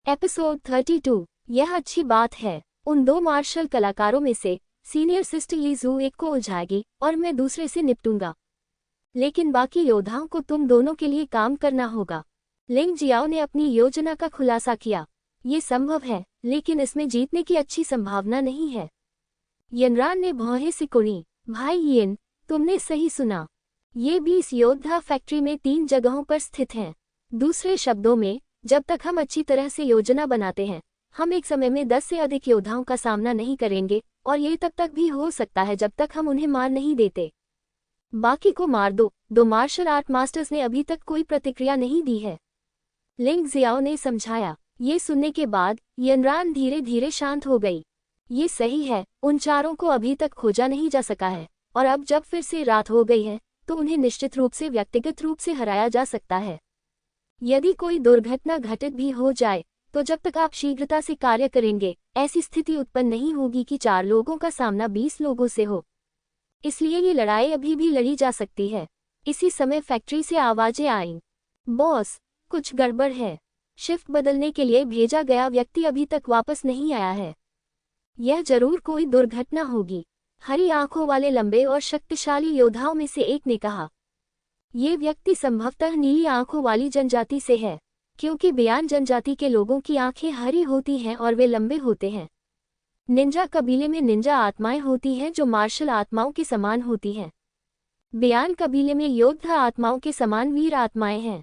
Episode 32। यह अच्छी बात है। उन दो मार्शल कलाकारों में से सीनियर सिस्टर लीजू एक को उलझाएगी और मैं दूसरे से निपटूंगा, लेकिन बाकी योद्धाओं को तुम दोनों के लिए काम करना होगा। लिंग जियाओ ने अपनी योजना का खुलासा किया। ये संभव है, लेकिन इसमें जीतने की अच्छी संभावना नहीं है। यनरान ने भौहें सिकुड़ी। भाई यिन, तुमने सही सुना। ये 20 योद्धा फैक्ट्री में 3 जगहों पर स्थित हैं। दूसरे शब्दों में, जब तक हम अच्छी तरह से योजना बनाते हैं, हम एक समय में 10 से अधिक योद्धाओं का सामना नहीं करेंगे, और ये तब तक भी हो सकता है जब तक हम उन्हें मार नहीं देते। बाकी को मार दो। 2 मार्शल आर्ट मास्टर्स ने अभी तक कोई प्रतिक्रिया नहीं दी है, लिंग जियाओ ने समझाया। ये सुनने के बाद यनरान धीरे धीरे शांत हो गई। ये सही है, उन चारों को अभी तक खोजा नहीं जा सका है, और अब जब फिर से रात हो गई है तो उन्हें निश्चित रूप से व्यक्तिगत रूप से हराया जा सकता है। यदि कोई दुर्घटना घटित भी हो जाए तो जब तक आप शीघ्रता से कार्य करेंगे, ऐसी स्थिति उत्पन्न नहीं होगी कि 4 लोगों का सामना 20 लोगों से हो। इसलिए ये लड़ाई अभी भी लड़ी जा सकती है। इसी समय फैक्ट्री से आवाजें आईं। बॉस, कुछ गड़बड़ है। शिफ्ट बदलने के लिए भेजा गया व्यक्ति अभी तक वापस नहीं आया है। यह जरूर कोई दुर्घटना होगी, हरी आंखों वाले लंबे और शक्तिशाली योद्धाओं में से एक ने कहा। ये व्यक्ति संभवतः नीली आंखों वाली जनजाति से है, क्योंकि बयान जनजाति के लोगों की आंखें हरी होती हैं और वे लंबे होते हैं। निंजा कबीले में निंजा आत्माएं होती हैं जो मार्शल आत्माओं के समान होती हैं। बयान कबीले में योद्धा आत्माओं के समान वीर आत्माएं हैं।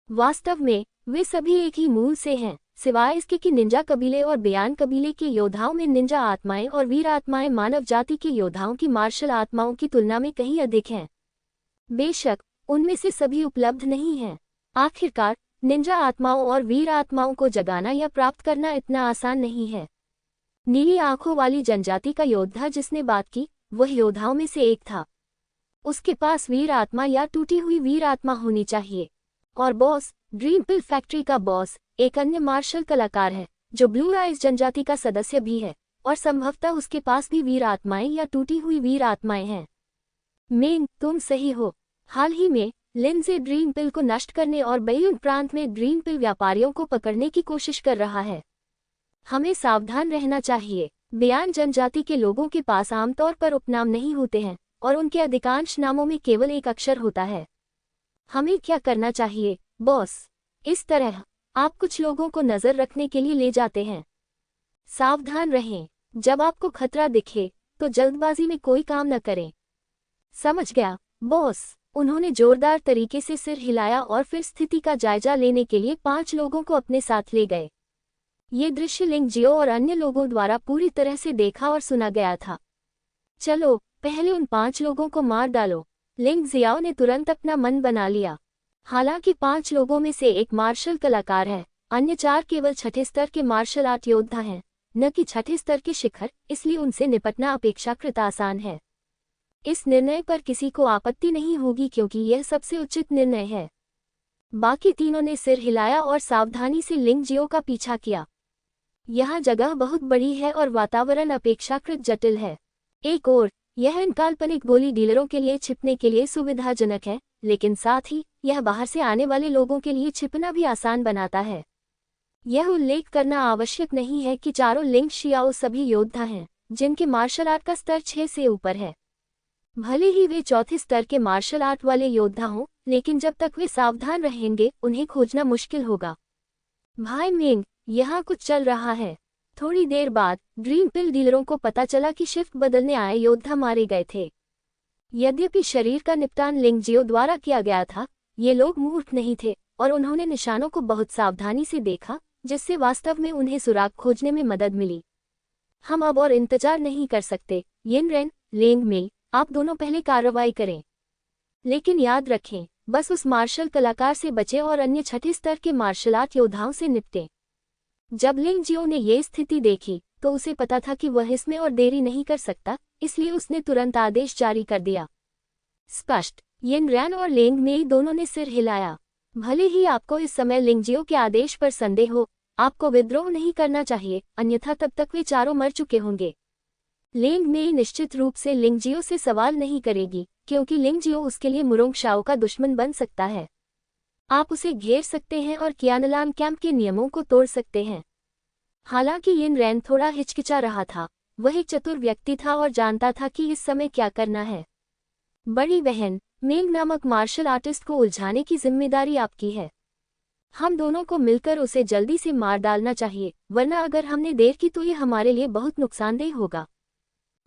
वास्तव में वे सभी एक ही मूल से हैं, सिवाय इसके कि निंजा कबीले और बयान कबीले के योद्धाओं में निंजा आत्माएं और वीर आत्माएं मानव जाति के योद्धाओं की मार्शल आत्माओं की तुलना में कहीं अधिक हैं। बेशक उनमें से सभी उपलब्ध नहीं हैं। आखिरकार निंजा आत्माओं और वीर आत्माओं को जगाना या प्राप्त करना इतना आसान नहीं है। नीली आंखों वाली जनजाति का योद्धा जिसने बात की, वह योद्धाओं में से एक था। उसके पास वीर आत्मा या टूटी हुई वीर आत्मा होनी चाहिए। और बॉस, ड्रीम पिल फैक्ट्री का बॉस एक अन्य मार्शल कलाकार है जो ब्लू आइज जनजाति का सदस्य भी है, और संभवतः उसके पास भी वीर आत्माएं या टूटी हुई वीर आत्माएं हैं। मेंग, तुम सही हो। हाल ही में लिंजे ड्रीम पिल को नष्ट करने और बेयुन प्रांत में ड्रीम पिल व्यापारियों को पकड़ने की कोशिश कर रहा है। हमें सावधान रहना चाहिए। बयान जनजाति के लोगों के पास आमतौर पर उपनाम नहीं होते हैं, और उनके अधिकांश नामों में केवल एक अक्षर होता है। हमें क्या करना चाहिए, बॉस? इस तरह आप कुछ लोगों को नजर रखने के लिए ले जाते हैं। सावधान रहें। जब आपको खतरा दिखे तो जल्दबाजी में कोई काम न करें। समझ गया, बॉस। उन्होंने जोरदार तरीके से सिर हिलाया और फिर स्थिति का जायजा लेने के लिए 5 लोगों को अपने साथ ले गए। ये दृश्य लिंग जियो और अन्य लोगों द्वारा पूरी तरह से देखा और सुना गया था। चलो, पहले उन 5 लोगों को मार डालो। लिंग जियाओ ने तुरंत अपना मन बना लिया। हालांकि 5 लोगों में से एक मार्शल कलाकार है, अन्य 4 केवल 6ठे स्तर के मार्शल आर्ट योद्धा हैं, न कि 6ठे स्तर के शिखर, इसलिए उनसे निपटना अपेक्षाकृत आसान है। इस निर्णय पर किसी को आपत्ति नहीं होगी क्योंकि यह सबसे उचित निर्णय है। बाकी तीनों ने सिर हिलाया और सावधानी से लिंग जियो का पीछा किया। यह जगह बहुत बड़ी है और वातावरण अपेक्षाकृत जटिल है। एक ओर यह इन काल्पनिक गोली डीलरों के लिए छिपने के लिए सुविधाजनक है, लेकिन साथ ही यह बाहर से आने वाले लोगों के लिए छिपना भी आसान बनाता है। यह उल्लेख करना आवश्यक नहीं है कि चारों लिंग शियाओ सभी योद्धा हैं जिनके मार्शल आर्ट का स्तर 6 से ऊपर है। भले ही वे 4थे स्तर के मार्शल आर्ट वाले योद्धा हों, लेकिन जब तक वे सावधान रहेंगे उन्हें खोजना मुश्किल होगा। भाई मेंग, यहाँ कुछ चल रहा है। थोड़ी देर बाद ड्रीम पिल डीलरों को पता चला कि शिफ्ट बदलने आए योद्धा मारे गए थे। यद्यपि शरीर का निपटान लिंग जियो द्वारा किया गया था, ये लोग मूर्ख नहीं थे और उन्होंने निशानों को बहुत सावधानी से देखा, जिससे वास्तव में उन्हें सुराग खोजने में मदद मिली। हम अब और इंतजार नहीं कर सकते। यिनरेन, लेंग मेई, आप दोनों पहले कार्रवाई करें। लेकिन याद रखें, बस उस मार्शल कलाकार से बचें और अन्य 6ठे स्तर के मार्शल आर्ट योद्धाओं से निपटें। जब लिंग जियो ने ये स्थिति देखी तो उसे पता था कि वह इसमें और देरी नहीं कर सकता, इसलिए उसने तुरंत आदेश जारी कर दिया। स्पष्ट। यिनरेन और लेंग मेई दोनों ने सिर हिलाया। भले ही आपको इस समय लिंग जियो के आदेश पर संदेह हो, आपको विद्रोह नहीं करना चाहिए, अन्यथा तब तक वे चारों मर चुके होंगे। लेंग मेई निश्चित रूप से लिंग जियो से सवाल नहीं करेगी, क्योंकि लिंग जियो उसके लिए मुरोंग शाओ का दुश्मन बन सकता है। आप उसे घेर सकते हैं और कियानलान कैंप के नियमों को तोड़ सकते हैं, हालांकि यिन रैन थोड़ा हिचकिचा रहा था। वह एक चतुर व्यक्ति था और जानता था कि इस समय क्या करना है। बड़ी बहन, मेंग नामक मार्शल आर्टिस्ट को उलझाने की जिम्मेदारी आपकी है। हम दोनों को मिलकर उसे जल्दी से मार डालना चाहिए, वरना अगर हमने देर की तो ये हमारे लिए बहुत नुकसानदेह होगा।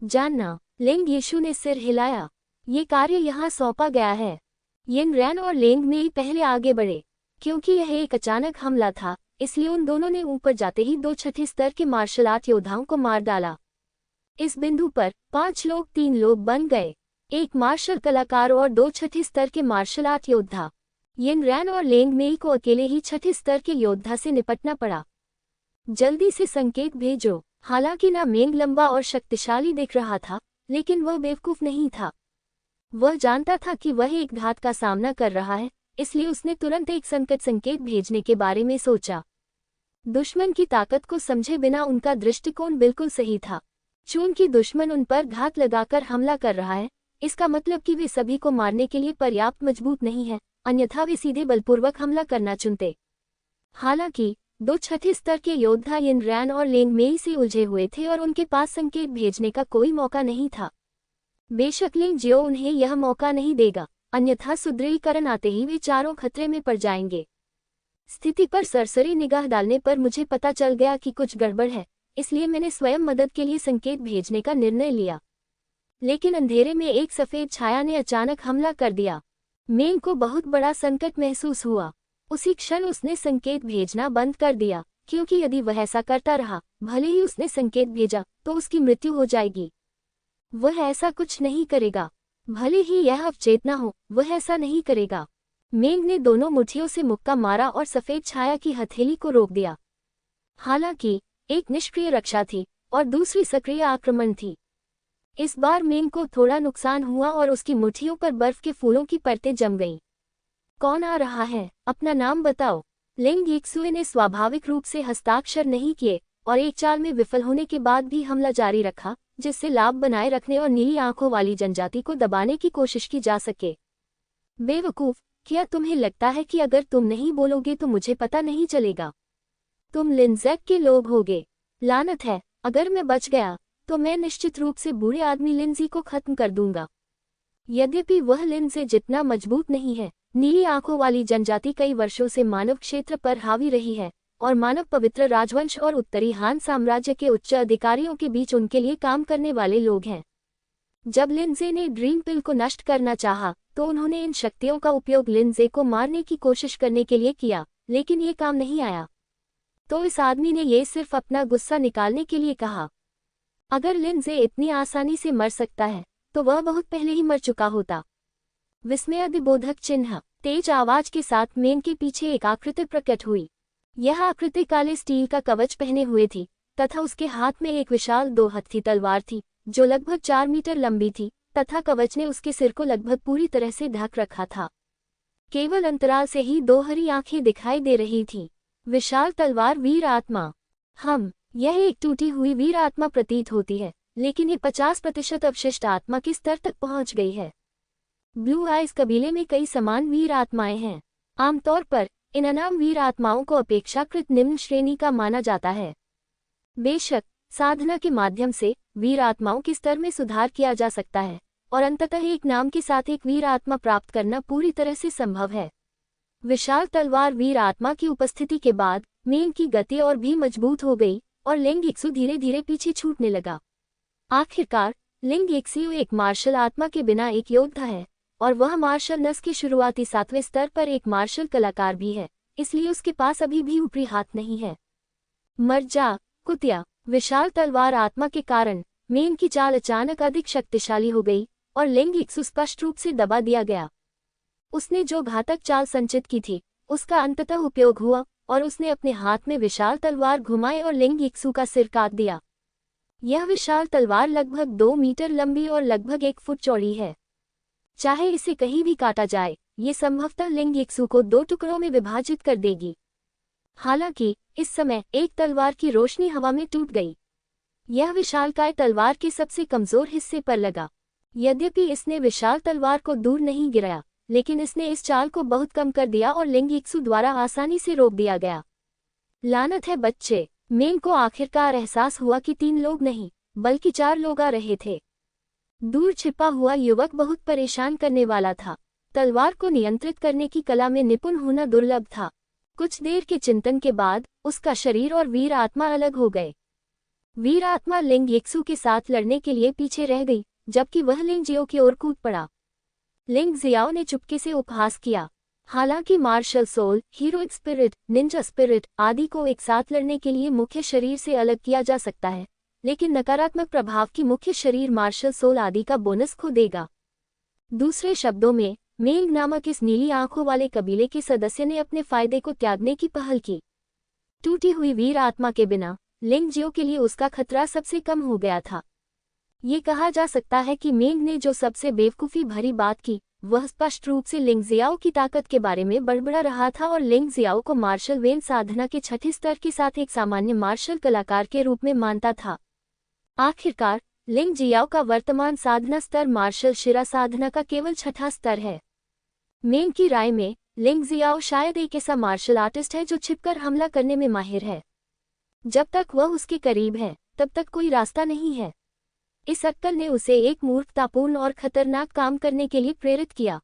जानना, लेंग यीशु ने सिर हिलाया। ये कार्य यहाँ सौंपा गया है। यिन रैन और लेंग मेई पहले आगे बढ़े। क्योंकि यह एक अचानक हमला था, इसलिए उन दोनों ने ऊपर जाते ही 2 छठे स्तर के मार्शल आर्ट योद्धाओं को मार डाला। इस बिंदु पर 5 लोग 3 लोग बन गए, एक मार्शल कलाकार और 2 छठे स्तर के मार्शल आर्ट योद्धा। यिन रैन और लेंग मेई को अकेले ही छठे स्तर के योद्धा से निपटना पड़ा। जल्दी से संकेत भेजो। हालांकि ना मेंग लंबा और शक्तिशाली दिख रहा था, लेकिन वह बेवकूफ नहीं था। वह जानता था कि वह एक घात का सामना कर रहा है, इसलिए उसने तुरंत एक संकट संकेत भेजने के बारे में सोचा। दुश्मन की ताकत को समझे बिना उनका दृष्टिकोण बिल्कुल सही था। चूंकि दुश्मन उन पर घात लगाकर हमला कर रहा है, इसका मतलब कि वे सभी को मारने के लिए पर्याप्त मजबूत नहीं है, अन्यथा वे सीधे बलपूर्वक हमला करना चुनते। हालांकि 2 छठे स्तर के योद्धा यिन रैन और लेंग मेई से उलझे हुए थे और उनके पास संकेत भेजने का कोई मौका नहीं था। बेशक लेंग जियो उन्हें यह मौका नहीं देगा, अन्यथा सुदृढ़ीकरण आते ही वे चारों खतरे में पड़ जाएंगे। स्थिति पर सरसरी निगाह डालने पर मुझे पता चल गया कि कुछ गड़बड़ है, इसलिए मैंने स्वयं मदद के लिए संकेत भेजने का निर्णय लिया। लेकिन अंधेरे में एक सफेद छाया ने अचानक हमला कर दिया। मेंग को बहुत बड़ा संकट महसूस हुआ। उसी क्षण उसने संकेत भेजना बंद कर दिया, क्योंकि यदि वह ऐसा करता रहा, भले ही उसने संकेत भेजा, तो उसकी मृत्यु हो जाएगी। वह ऐसा कुछ नहीं करेगा। भले ही यह अवचेतना हो, वह ऐसा नहीं करेगा। मेंग ने दोनों मुट्ठियों से मुक्का मारा और सफेद छाया की हथेली को रोक दिया। हालांकि एक निष्क्रिय रक्षा थी और दूसरी सक्रिय आक्रमण थी। इस बार मेंग को थोड़ा नुकसान हुआ और उसकी मुट्ठियों पर बर्फ के फूलों की परतें जम गईं। कौन आ रहा है? अपना नाम बताओ। लेंग यीक्सुए ने स्वाभाविक रूप से हस्ताक्षर नहीं किए और एक चाल में विफल होने के बाद भी हमला जारी रखा, जिससे लाभ बनाए रखने और नीली आंखों वाली जनजाति को दबाने की कोशिश की जा सके। बेवकूफ, क्या तुम्हें लगता है कि अगर तुम नहीं बोलोगे तो मुझे पता नहीं चलेगा? तुम लिनज़ेक के लोग होगे। लानत है, अगर मैं बच गया तो मैं निश्चित रूप से बूढ़े आदमी लिंजी को खत्म कर दूंगा। यद्यपि वह लिनज़े जितना मजबूत नहीं है, नीली आंखों वाली जनजाति कई वर्षों से मानव क्षेत्र पर हावी रही है और मानव पवित्र राजवंश और उत्तरी हान साम्राज्य के उच्च अधिकारियों के बीच उनके लिए काम करने वाले लोग हैं। जब लिनज़े ने ड्रीम पिल को नष्ट करना चाहा, तो उन्होंने इन शक्तियों का उपयोग लिनज़े को मारने की कोशिश करने के लिए किया, लेकिन ये काम नहीं आया। तो इस आदमी ने ये सिर्फ अपना गुस्सा निकालने के लिए कहा। अगर लिनज़े इतनी आसानी से मर सकता है, तो वह बहुत पहले ही मर चुका होता। विस्मयादिबोधक चिन्ह। तेज आवाज के साथ मेंग के पीछे एक आकृति प्रकट हुई। यह आकृति काले स्टील का कवच पहने हुए थी तथा उसके हाथ में एक विशाल 2 हथी तलवार थी, जो लगभग 4 मीटर लंबी थी तथा कवच ने उसके सिर को लगभग पूरी तरह से ढक रखा था। केवल अंतराल से ही 2 हरी आंखें दिखाई दे रही थीं। विशाल तलवार वीर आत्मा। यह एक टूटी हुई वीर आत्मा प्रतीत होती है, लेकिन ये 50% अवशिष्ट आत्मा के स्तर तक पहुंच गई है। ब्लू आइज कबीले में कई समान वीर आत्माएं हैं। आमतौर पर इन अनाम वीर आत्माओं को अपेक्षाकृत निम्न श्रेणी का माना जाता है। बेशक साधना के माध्यम से वीर आत्माओं के स्तर में सुधार किया जा सकता है और अंततः एक नाम के साथ एक वीर आत्मा प्राप्त करना पूरी तरह से संभव है। विशाल तलवार वीर आत्मा की उपस्थिति के बाद मेंग की गति और भी मजबूत हो गई और लेंग यीक्सु धीरे धीरे पीछे छूटने लगा। आखिरकार लेंग यीक्सु एक मार्शल आत्मा के बिना एक योद्धा है और वह मार्शल नस के शुरुआती 7वें स्तर पर एक मार्शल कलाकार भी है, इसलिए उसके पास अभी भी ऊपरी हाथ नहीं है। मर जा कुतिया। विशाल तलवार आत्मा के कारण मेंग की चाल अचानक अधिक शक्तिशाली हो गई और लेंग यीक्सु स्पष्ट रूप से दबा दिया गया। उसने जो घातक चाल संचित की थी, उसका अंततः उपयोग हुआ और उसने अपने हाथ में विशाल तलवार घुमाई और लेंग यीक्सु का सिर काट दिया। यह विशाल तलवार लगभग 2 मीटर लंबी और लगभग 1 फुट चौड़ी है। चाहे इसे कहीं भी काटा जाए, ये संभवतः लेंग यीक्सु को 2 टुकड़ों में विभाजित कर देगी। हालांकि इस समय एक तलवार की रोशनी हवा में टूट गई। यह विशालकाय तलवार के सबसे कमजोर हिस्से पर लगा। यद्यपि इसने विशाल तलवार को दूर नहीं गिराया, लेकिन इसने इस चाल को बहुत कम कर दिया और लेंग यीक्सु द्वारा आसानी से रोक दिया गया। लानत है बच्चे, मेंग को आखिरकार एहसास हुआ कि 3 लोग नहीं बल्कि 4 लोग आ रहे थे। दूर छिपा हुआ युवक बहुत परेशान करने वाला था। तलवार को नियंत्रित करने की कला में निपुण होना दुर्लभ था। कुछ देर के चिंतन के बाद उसका शरीर और वीर आत्मा अलग हो गए। वीर आत्मा लिंग यिक्सू के साथ लड़ने के लिए पीछे रह गई, जबकि वह लिंग जियो की ओर कूद पड़ा। लिंग जियाओ ने चुपके से उपहास किया। हालांकि martial soul, heroic spirit, ninja spirit आदि को एक साथ लड़ने के लिए मुख्य शरीर से अलग किया जा सकता है, लेकिन नकारात्मक प्रभाव की मुख्य शरीर मार्शल सोल आदि का बोनस खो देगा। दूसरे शब्दों में, मेंग नामक इस नीली आंखों वाले कबीले के सदस्य ने अपने फायदे को त्यागने की पहल की। टूटी हुई वीर आत्मा के बिना लिंग जियो के लिए उसका खतरा सबसे कम हो गया था। ये कहा जा सकता है कि मेंग ने जो सबसे बेवकूफ़ी भरी बात की, वह स्पष्ट रूप से लिंग जियाओ की ताकत के बारे में बड़बड़ा रहा था और लिंग जियाओ को मार्शल वेन साधना के छठे स्तर के साथ एक सामान्य मार्शल कलाकार के रूप में मानता था। आखिरकार, लिंग जियाओ का वर्तमान साधना स्तर मार्शल शिरा साधना का केवल छठा स्तर है। मेंग की राय में, लिंग जियाओ शायद एक ऐसा मार्शल आर्टिस्ट है जो छिपकर हमला करने में माहिर है। जब तक वह उसके करीब है, तब तक कोई रास्ता नहीं है। इस अक्कल ने उसे एक मूर्खतापूर्ण और खतरनाक काम करने के लिए प्रेरित किया।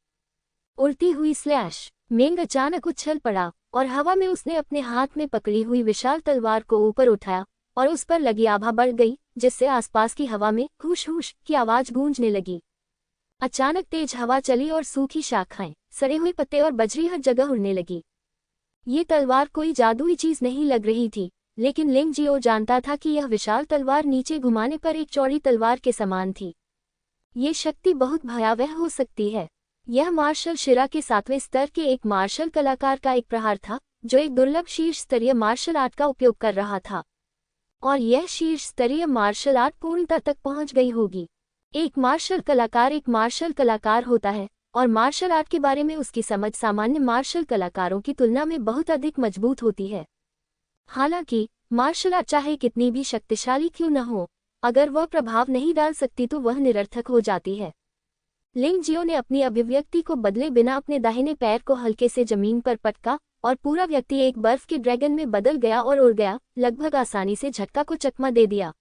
उड़ती हुई स्लैश। मेंग अचानक उछल पड़ा और हवा में उसने अपने हाथ में पकड़ी हुई विशाल तलवार को ऊपर उठाया और उस पर लगी आभा बढ़ गई, जिससे आसपास की हवा में हुश हुश की आवाज गूंजने लगी। अचानक तेज हवा चली और सूखी शाखाएं, सड़े हुए पत्ते और बजरी हर जगह उड़ने लगी। ये तलवार कोई जादुई चीज नहीं लग रही थी, लेकिन लिंग जियो जानता था कि यह विशाल तलवार नीचे घुमाने पर एक चौड़ी तलवार के समान थी। ये शक्ति बहुत भयावह हो सकती है। यह मार्शल शिरा के 7वें स्तर के एक मार्शल कलाकार का एक प्रहार था, जो एक दुर्लभ शीर्ष स्तरीय मार्शल आर्ट का उपयोग कर रहा था। और यह शीर्ष स्तरीय मार्शल आर्ट पूर्णता तक पहुंच गई होगी। एक मार्शल कलाकार होता है, और मार्शल आर्ट के बारे में उसकी समझ सामान्य मार्शल कलाकारों की तुलना में बहुत अधिक मजबूत होती है। हालांकि मार्शल आर्ट चाहे कितनी भी शक्तिशाली क्यों न हो, अगर वह प्रभाव नहीं डाल सकती तो वह निरर्थक हो जाती है। लिंग जियो ने अपनी अभिव्यक्ति को बदले बिना अपने दाहिने पैर को हल्के से जमीन पर पटका और पूरा व्यक्ति एक बर्फ के ड्रैगन में बदल गया और उड़ गया, लगभग आसानी से झटका को चकमा दे दिया।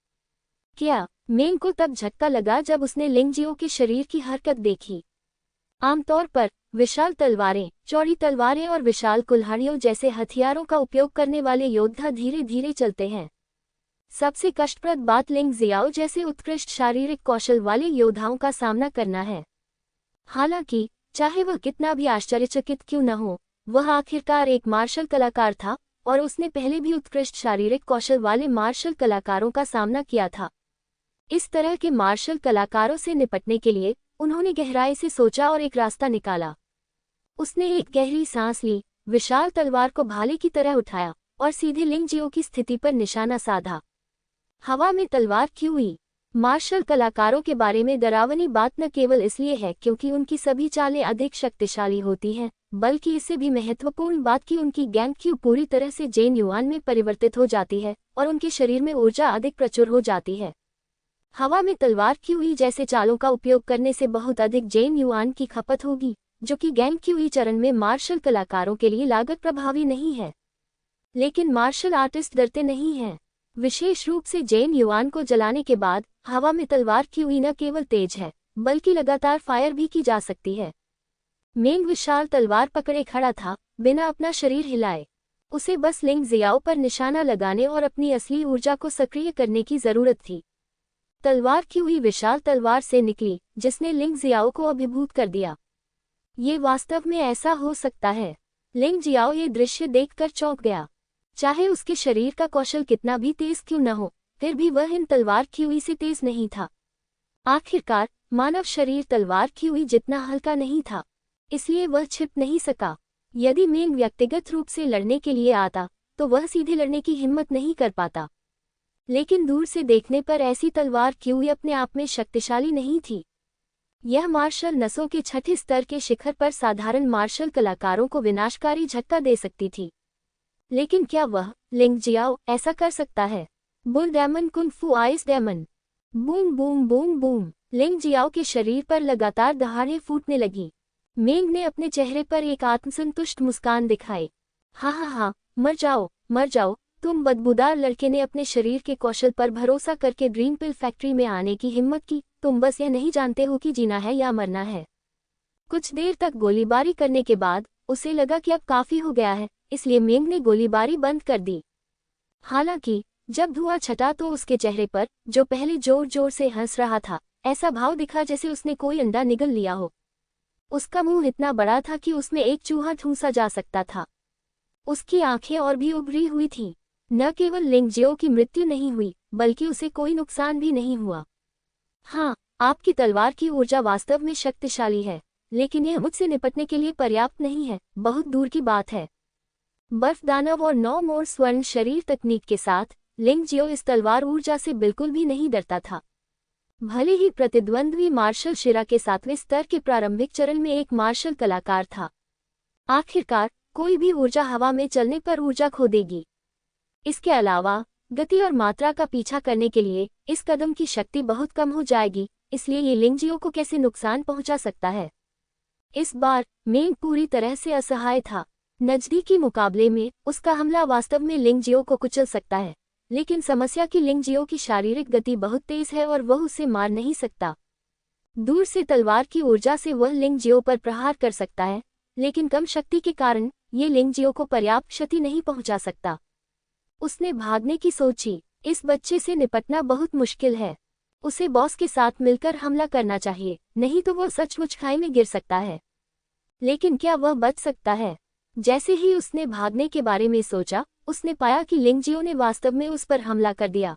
क्या मेंग को तब झटका लगा जब उसने लिंग जियो के शरीर की हरकत देखी। आमतौर पर विशाल तलवारें, चौड़ी तलवारें और विशाल कुल्हाड़ियों जैसे हथियारों का उपयोग करने वाले योद्धा धीरे धीरे चलते हैं। सबसे कष्टप्रद बात लिंग जियाओ जैसे उत्कृष्ट शारीरिक कौशल वाले योद्धाओं का सामना करना है। हालांकि चाहे वह कितना भी आश्चर्यचकित क्यों न हो, वह आखिरकार एक मार्शल कलाकार था और उसने पहले भी उत्कृष्ट शारीरिक कौशल वाले मार्शल कलाकारों का सामना किया था। इस तरह के मार्शल कलाकारों से निपटने के लिए उन्होंने गहराई से सोचा और एक रास्ता निकाला। उसने एक गहरी सांस ली, विशाल तलवार को भाले की तरह उठाया और सीधे लिंग जियो की स्थिति पर निशाना साधा। हवा में तलवार क्यों हुई? मार्शल कलाकारों के बारे में डरावनी बात न केवल इसलिए है क्योंकि उनकी सभी चालें अधिक शक्तिशाली होती हैं, बल्कि इससे भी महत्वपूर्ण बात कि उनकी गैंग क्यू पूरी तरह से जेन युआन में परिवर्तित हो जाती है और उनके शरीर में ऊर्जा अधिक प्रचुर हो जाती है। हवा में तलवार क्यू हुई जैसे चालों का उपयोग करने से बहुत अधिक जेन युआन की खपत होगी, जो कि गैंग क्यू हुई चरण में मार्शल कलाकारों के लिए लागत प्रभावी नहीं है। लेकिन मार्शल आर्टिस्ट डरते नहीं हैं। विशेष रूप से जेन युआन को जलाने के बाद हवा में तलवार क्यू हुई न केवल तेज है, बल्कि लगातार फायर भी की जा सकती है। मेंग विशाल तलवार पकड़े खड़ा था, बिना अपना शरीर हिलाए। उसे बस लिंग जियाओ पर निशाना लगाने और अपनी असली ऊर्जा को सक्रिय करने की जरूरत थी। तलवार की हुई विशाल तलवार से निकली, जिसने लिंग जियाओ को अभिभूत कर दिया। ये वास्तव में ऐसा हो सकता है। लिंग जियाओ ये दृश्य देखकर चौंक गया। चाहे उसके शरीर का कौशल कितना भी तेज क्यों न हो, फिर भी वह इन तलवार की हुई से तेज नहीं था। आखिरकार मानव शरीर तलवार की हुई जितना हल्का नहीं था, इसलिए वह छिप नहीं सका। यदि मेंग व्यक्तिगत रूप से लड़ने के लिए आता, तो वह सीधे लड़ने की हिम्मत नहीं कर पाता। लेकिन दूर से देखने पर ऐसी तलवार क्यू हुई अपने आप में शक्तिशाली नहीं थी। यह मार्शल नसों के छठे स्तर के शिखर पर साधारण मार्शल कलाकारों को विनाशकारी झटका दे सकती थी। लेकिन क्या वह लिंग जियाओ ऐसा कर सकता है? Bull demon kung fu ice demon. Boom boom boom boom. Ling Jiao के शरीर पर लगातार दहाड़ें फूटने लगी। मेंग ने अपने चेहरे पर एक आत्मसंतुष्ट मुस्कान दिखाई। हा, मर जाओ, तुम बदबूदार लड़के ने अपने शरीर के कौशल पर भरोसा करके ड्रीम पिल फैक्ट्री में आने की हिम्मत की। तुम बस यह नहीं जानते हो कि जीना है या मरना है। कुछ देर तक गोलीबारी करने के बाद उसे लगा कि अब काफी हो गया है, इसलिए मेंग ने गोलीबारी बंद कर दी। हालांकि जब धुआं छटा तो उसके चेहरे पर, जो पहले जोर जोर से हंस रहा था, ऐसा भाव दिखा जैसे उसने कोई अंडा निगल लिया हो। उसका मुंह इतना बड़ा था कि उसमें एक चूहा ठूंसा जा सकता था। उसकी आंखें और भी उभरी हुई थीं। न केवल लिंग जियो की मृत्यु नहीं हुई, बल्कि उसे कोई नुकसान भी नहीं हुआ। हाँ, आपकी तलवार की ऊर्जा वास्तव में शक्तिशाली है, लेकिन यह मुझसे निपटने के लिए पर्याप्त नहीं है, बहुत दूर की बात है। बर्फ दानव और 9 मोड़ स्वर्ण शरीर तकनीक के साथ लिंग जियो इस तलवार ऊर्जा से बिल्कुल भी नहीं डरता था। भले ही प्रतिद्वंद्वी मार्शल शिरा के 7वें स्तर के प्रारंभिक चरण में एक मार्शल कलाकार था। आखिरकार कोई भी ऊर्जा हवा में चलने पर ऊर्जा खो देगी। इसके अलावा गति और मात्रा का पीछा करने के लिए इस कदम की शक्ति बहुत कम हो जाएगी, इसलिए ये लिंग जियो को कैसे नुकसान पहुंचा सकता है। इस बार मेंग पूरी तरह से असहाय था। नजदीकी मुकाबले में उसका हमला वास्तव में लिंग जियो को कुचल सकता है, लेकिन समस्या की लिंग जियो की शारीरिक गति बहुत तेज है और वह उसे मार नहीं सकता। दूर से तलवार की ऊर्जा से वह लिंग जियो पर प्रहार कर सकता है, लेकिन कम शक्ति के कारण ये लिंग जियो को पर्याप्त क्षति नहीं पहुंचा सकता। उसने भागने की सोची। इस बच्चे से निपटना बहुत मुश्किल है। उसे बॉस के साथ मिलकर हमला करना चाहिए, नहीं तो वह सचमुच खाई में गिर सकता है। लेकिन क्या वह बच सकता है? जैसे ही उसने भागने के बारे में सोचा, उसने पाया कि लिंग जियो ने वास्तव में उस पर हमला कर दिया।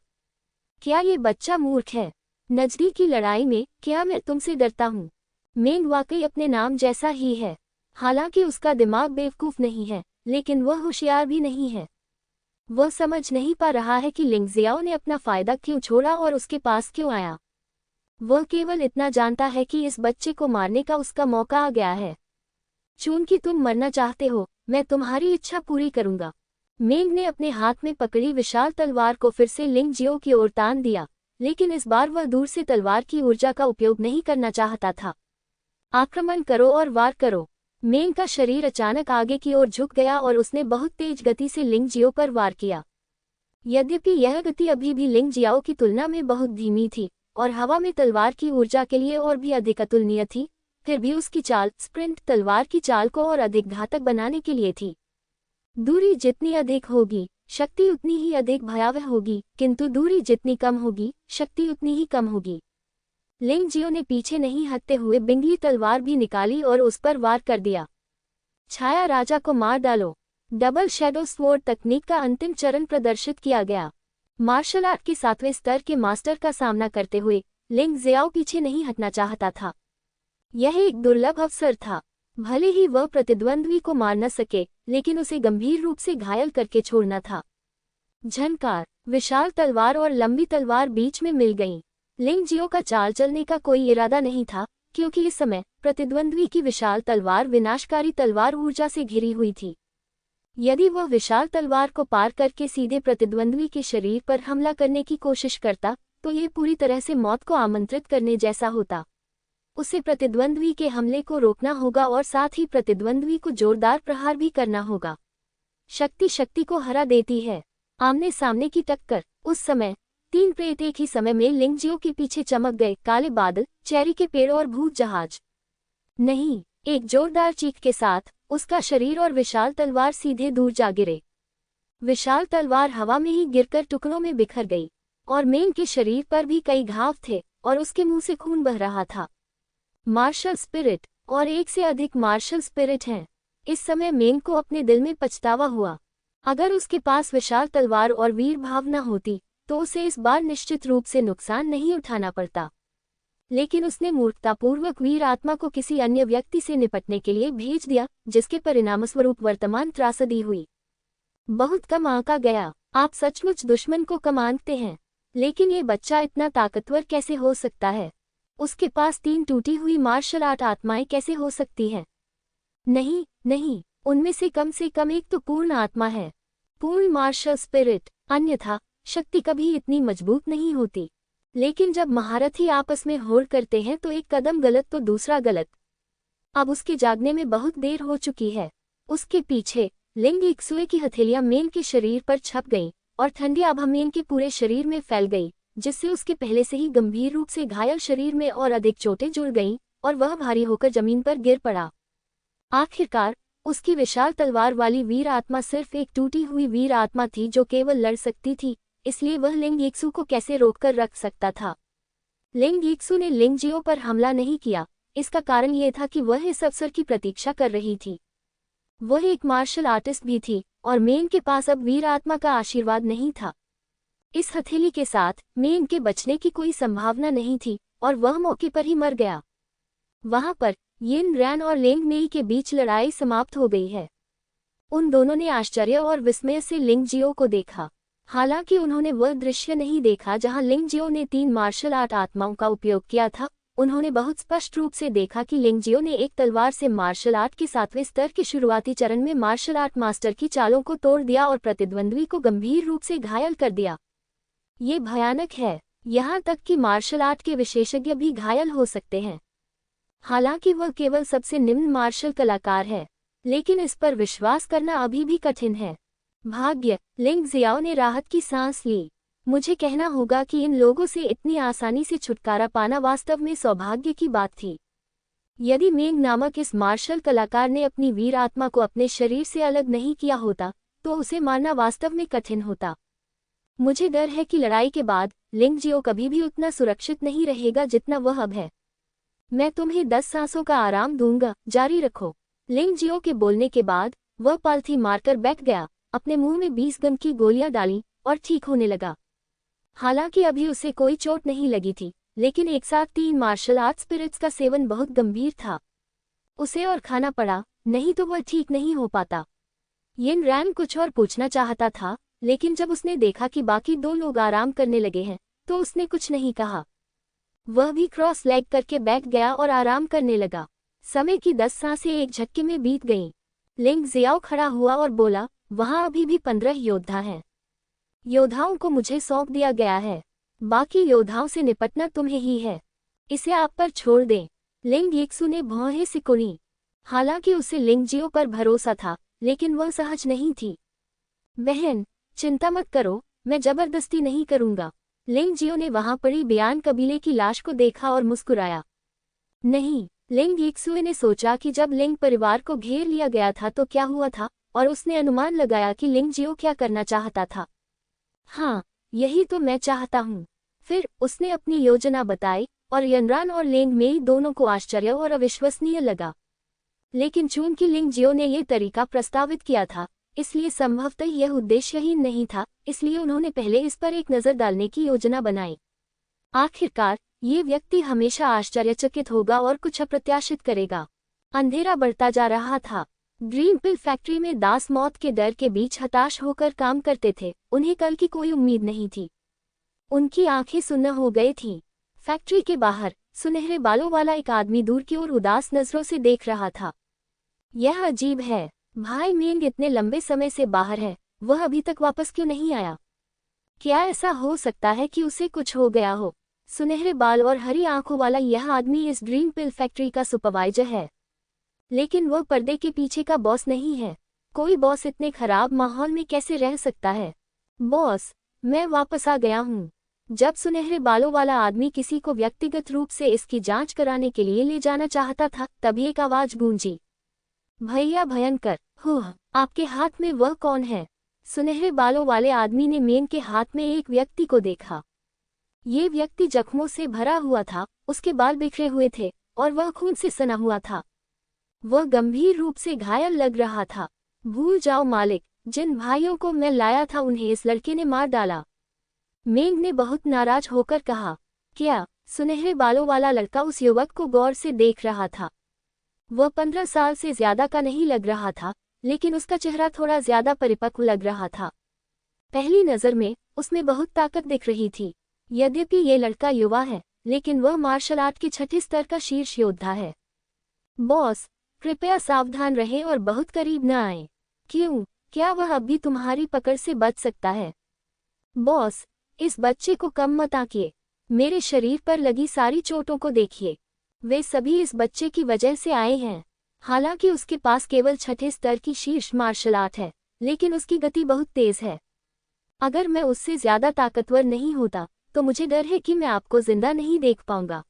क्या ये बच्चा मूर्ख है? नजदीकी लड़ाई में क्या मैं तुमसे डरता हूँ? मेंग वाकई अपने नाम जैसा ही है। हालांकि उसका दिमाग बेवकूफ नहीं है, लेकिन वह होशियार भी नहीं है। वह समझ नहीं पा रहा है कि लिंग जियाओ ने अपना फायदा क्यों छोड़ा और उसके पास क्यों आया। वह केवल इतना जानता है कि इस बच्चे को मारने का उसका मौका आ गया है। चूंकि तुम मरना चाहते हो, मैं तुम्हारी इच्छा पूरी करूंगा। मेंग ने अपने हाथ में पकड़ी विशाल तलवार को फिर से लिंग जियो की ओर तान दिया, लेकिन इस बार वह दूर से तलवार की ऊर्जा का उपयोग नहीं करना चाहता था। आक्रमण करो और वार करो। मेंग का शरीर अचानक आगे की ओर झुक गया और उसने बहुत तेज गति से लिंग जियो पर वार किया। यद्यपि यह गति अभी भी लिंग जियाओ की तुलना में बहुत धीमी थी और हवा में तलवार की ऊर्जा के लिए और भी अधिक अतुलनीय थी, फिर भी उसकी चाल स्प्रिंट तलवार की चाल को और अधिक घातक बनाने के लिए थी। दूरी जितनी अधिक होगी, शक्ति उतनी ही अधिक भयावह होगी, किंतु दूरी जितनी कम होगी, शक्ति उतनी ही कम होगी। लिंग जियो ने पीछे नहीं हटते हुए बिंगली तलवार भी निकाली और उस पर वार कर दिया। छाया राजा को मार डालो। डबल शैडो स्वॉर्ड तकनीक का अंतिम चरण प्रदर्शित किया गया। मार्शल आर्ट के 7वें स्तर के मास्टर का सामना करते हुए लिंग जियाओ पीछे नहीं हटना चाहता था। यह एक दुर्लभ अवसर था। भले ही वह प्रतिद्वंद्वी को मार न सके, लेकिन उसे गंभीर रूप से घायल करके छोड़ना था। झनकार, विशाल तलवार और लंबी तलवार बीच में मिल गईं। लिंग जियो का चाल चलने का कोई इरादा नहीं था, क्योंकि इस समय प्रतिद्वंद्वी की विशाल तलवार विनाशकारी तलवार ऊर्जा से घिरी हुई थी। यदि वह विशाल तलवार को पार करके सीधे प्रतिद्वंद्वी के शरीर पर हमला करने की कोशिश करता, तो यह पूरी तरह से मौत को आमंत्रित करने जैसा होता। उसे प्रतिद्वंद्वी के हमले को रोकना होगा और साथ ही प्रतिद्वंद्वी को जोरदार प्रहार भी करना होगा। शक्ति शक्ति को हरा देती है। आमने सामने की टक्कर। उस समय 3 प्रेत एक ही समय में लिंग जियो के पीछे चमक गए। काले बादल, चेरी के पेड़ और भूत जहाज। नहीं, एक जोरदार चीख के साथ उसका शरीर और विशाल तलवार सीधे दूर जा गिरे। विशाल तलवार हवा में ही गिरकर टुकड़ों में बिखर गई और मेंग के शरीर पर भी कई घाव थे और उसके मुंह से खून बह रहा था। मार्शल स्पिरिट और एक से अधिक मार्शल स्पिरिट हैं। इस समय मेंग को अपने दिल में पछतावा हुआ। अगर उसके पास विशाल तलवार और वीर भावना होती तो उसे इस बार निश्चित रूप से नुकसान नहीं उठाना पड़ता। लेकिन उसने मूर्खतापूर्वक वीर आत्मा को किसी अन्य व्यक्ति से निपटने के लिए भेज दिया, जिसके परिणामस्वरूप वर्तमान त्रासदी हुई। बहुत कम आंका गया। आप सचमुच दुश्मन को कम आंकते हैं, लेकिन ये बच्चा इतना ताकतवर कैसे हो सकता है? उसके पास 3 टूटी हुई मार्शल आर्ट आत्माएं कैसे हो सकती हैं? नहीं नहीं, उनमें से कम एक तो पूर्ण आत्मा है, पूर्ण मार्शल स्पिरिट। अन्यथा शक्ति कभी इतनी मजबूत नहीं होती। लेकिन जब महारथी आपस में होड़ करते हैं तो एक कदम गलत तो दूसरा गलत। अब उसके जागने में बहुत देर हो चुकी है। उसके पीछे लिंग यिक्सुए की हथेलियां मेन के शरीर पर छप गईं और ठंडी आभा मेन के पूरे शरीर में फैल गई, जिससे उसके पहले से ही गंभीर रूप से घायल शरीर में और अधिक चोटें जुड़ गईं और वह भारी होकर जमीन पर गिर पड़ा। आखिरकार उसकी विशाल तलवार वाली वीर आत्मा सिर्फ एक टूटी हुई वीर आत्मा थी जो केवल लड़ सकती थी, इसलिए वह लिंग यिक्सु को कैसे रोककर रख सकता था। लिंग यिक्सु ने लिंग जियो पर हमला नहीं किया। इसका कारण यह था कि वह इस अवसर की प्रतीक्षा कर रही थी। वह एक मार्शल आर्टिस्ट भी थी और मेन के पास अब वीर आत्मा का आशीर्वाद नहीं था। इस हथेली के साथ मेन के बचने की कोई संभावना नहीं थी और वह मौके पर ही मर गया। वहां पर यिन रैन और लेंग मेई के बीच लड़ाई समाप्त हो गई है। उन दोनों ने आश्चर्य और विस्मय से लिंग जियो को देखा। हालांकि उन्होंने वह दृश्य नहीं देखा जहां लिंग जियो ने 3 मार्शल आर्ट आत्माओं का उपयोग किया था। उन्होंने बहुत स्पष्ट रूप से देखा कि लिंग जियो ने एक तलवार से मार्शल आर्ट के 7वें स्तर के शुरुआती चरण में मार्शल आर्ट मास्टर की चालों को तोड़ दिया और प्रतिद्वंद्वी को गंभीर रूप से घायल कर दिया। ये भयानक है, यहाँ तक कि मार्शल आर्ट के विशेषज्ञ भी घायल हो सकते हैं। हालांकि वह केवल सबसे निम्न मार्शल कलाकार है, लेकिन इस पर विश्वास करना अभी भी कठिन है। भाग्य, लिंग जियाओ ने राहत की सांस ली। मुझे कहना होगा कि इन लोगों से इतनी आसानी से छुटकारा पाना वास्तव में सौभाग्य की बात थी। यदि मेंग नामक इस मार्शल कलाकार ने अपनी वीर आत्मा को अपने शरीर से अलग नहीं किया होता तो उसे मारना वास्तव में कठिन होता। मुझे डर है कि लड़ाई के बाद लिंग जियो कभी भी उतना सुरक्षित नहीं रहेगा जितना वह अब है। मैं तुम्हें 10 सांसों का आराम दूंगा, जारी रखो। लिंग जियो के बोलने के बाद वह पालथी मारकर बैठ गया, अपने मुंह में 20 गन की गोलियां डाली और ठीक होने लगा। हालांकि अभी उसे कोई चोट नहीं लगी थी, लेकिन एक साथ 3 मार्शल आर्ट स्पिरिट्स का सेवन बहुत गंभीर था। उसे और खाना पड़ा, नहीं तो वह ठीक नहीं हो पाता। यिन रैन कुछ और पूछना चाहता था, लेकिन जब उसने देखा कि बाकी 2 लोग आराम करने लगे हैं तो उसने कुछ नहीं कहा। वह भी क्रॉस लेग करके बैठ गया और आराम करने लगा। समय की 10 सांसें एक झटके में बीत गईं। लिंग जियाओ खड़ा हुआ और बोला, वहां अभी भी 15 योद्धा हैं। योद्धाओं को मुझे सौंप दिया गया है, बाकी योद्धाओं से निपटना तुम्हें ही है। इसे आप पर छोड़ दें। लिंग यिक्सु ने भौहें सिकुड़ी। हालांकि उसे लिंग जियो पर भरोसा था, लेकिन वह सहज नहीं थी। बहन, चिंता मत करो, मैं जबरदस्ती नहीं करूंगा। लिंग जियो ने वहां पड़ी बियान कबीले की लाश को देखा और मुस्कुराया। नहीं, लिंग यिक्सुए ने सोचा कि जब लिंग परिवार को घेर लिया गया था तो क्या हुआ था, और उसने अनुमान लगाया कि लिंग जियो क्या करना चाहता था। हाँ, यही तो मैं चाहता हूँ। फिर उसने अपनी योजना बताई और यनरान और लेंग मेई दोनों को आश्चर्य और अविश्वसनीय लगा। लेकिन चूंकि लिंग जियो ने यह तरीका प्रस्तावित किया था, इसलिए संभवतः यह उद्देश्यहीन नहीं था, इसलिए उन्होंने पहले इस पर एक नज़र डालने की योजना बनाई। आखिरकार ये व्यक्ति हमेशा आश्चर्यचकित होगा और कुछ अप्रत्याशित करेगा। अंधेरा बढ़ता जा रहा था। ग्रीन पिल फैक्ट्री में दास मौत के डर के बीच हताश होकर काम करते थे। उन्हें कल की कोई उम्मीद नहीं थी। उनकी आंखें सुन्न हो गई थीं। फैक्ट्री के बाहर सुनहरे बालों वाला एक आदमी दूर की ओर उदास नजरों से देख रहा था। यह अजीब है, भाई मेंग इतने लंबे समय से बाहर है, वह अभी तक वापस क्यों नहीं आया? क्या ऐसा हो सकता है कि उसे कुछ हो गया हो? सुनहरे बाल और हरी आंखों वाला यह आदमी इस ड्रीम पिल फैक्ट्री का सुपरवाइजर है, लेकिन वह पर्दे के पीछे का बॉस नहीं है। कोई बॉस इतने खराब माहौल में कैसे रह सकता है? बॉस, मैं वापस आ गया हूँ। जब सुनहरे बालों वाला आदमी किसी को व्यक्तिगत रूप से इसकी जांच कराने के लिए ले जाना चाहता था, तभी एक आवाज गूंजी, भैया भयंकर, आपके हाथ में वह कौन है? सुनहरे बालों वाले आदमी ने मेन के हाथ में एक व्यक्ति को देखा। ये व्यक्ति जख्मों से भरा हुआ था, उसके बाल बिखरे हुए थे और वह खून से सना हुआ था। वह गंभीर रूप से घायल लग रहा था। भूल जाओ मालिक, जिन भाइयों को मैं लाया था उन्हें इस लड़के ने मार डाला। मेंग ने बहुत नाराज होकर कहा। क्या? सुनहरे बालों वाला लड़का उस युवक को गौर से देख रहा था। वह 15 साल से ज्यादा का नहीं लग रहा था, लेकिन उसका चेहरा थोड़ा ज्यादा परिपक्व लग रहा था। पहली नजर में उसमें बहुत ताकत दिख रही थी। यद्यपि ये लड़का युवा है, लेकिन वह मार्शल आर्ट के 6ठे स्तर का शीर्ष योद्धा है। बॉस, कृपया सावधान रहें और बहुत करीब न आएं। क्यों? क्या वह अब भी तुम्हारी पकड़ से बच सकता है? बॉस, इस बच्चे को कम मत आंकिए। मेरे शरीर पर लगी सारी चोटों को देखिए, वे सभी इस बच्चे की वजह से आए हैं। हालांकि उसके पास केवल छठे स्तर की शीर्ष मार्शल आर्ट है, लेकिन उसकी गति बहुत तेज है। अगर मैं उससे ज्यादा ताकतवर नहीं होता तो मुझे डर है कि मैं आपको जिंदा नहीं देख पाऊंगा।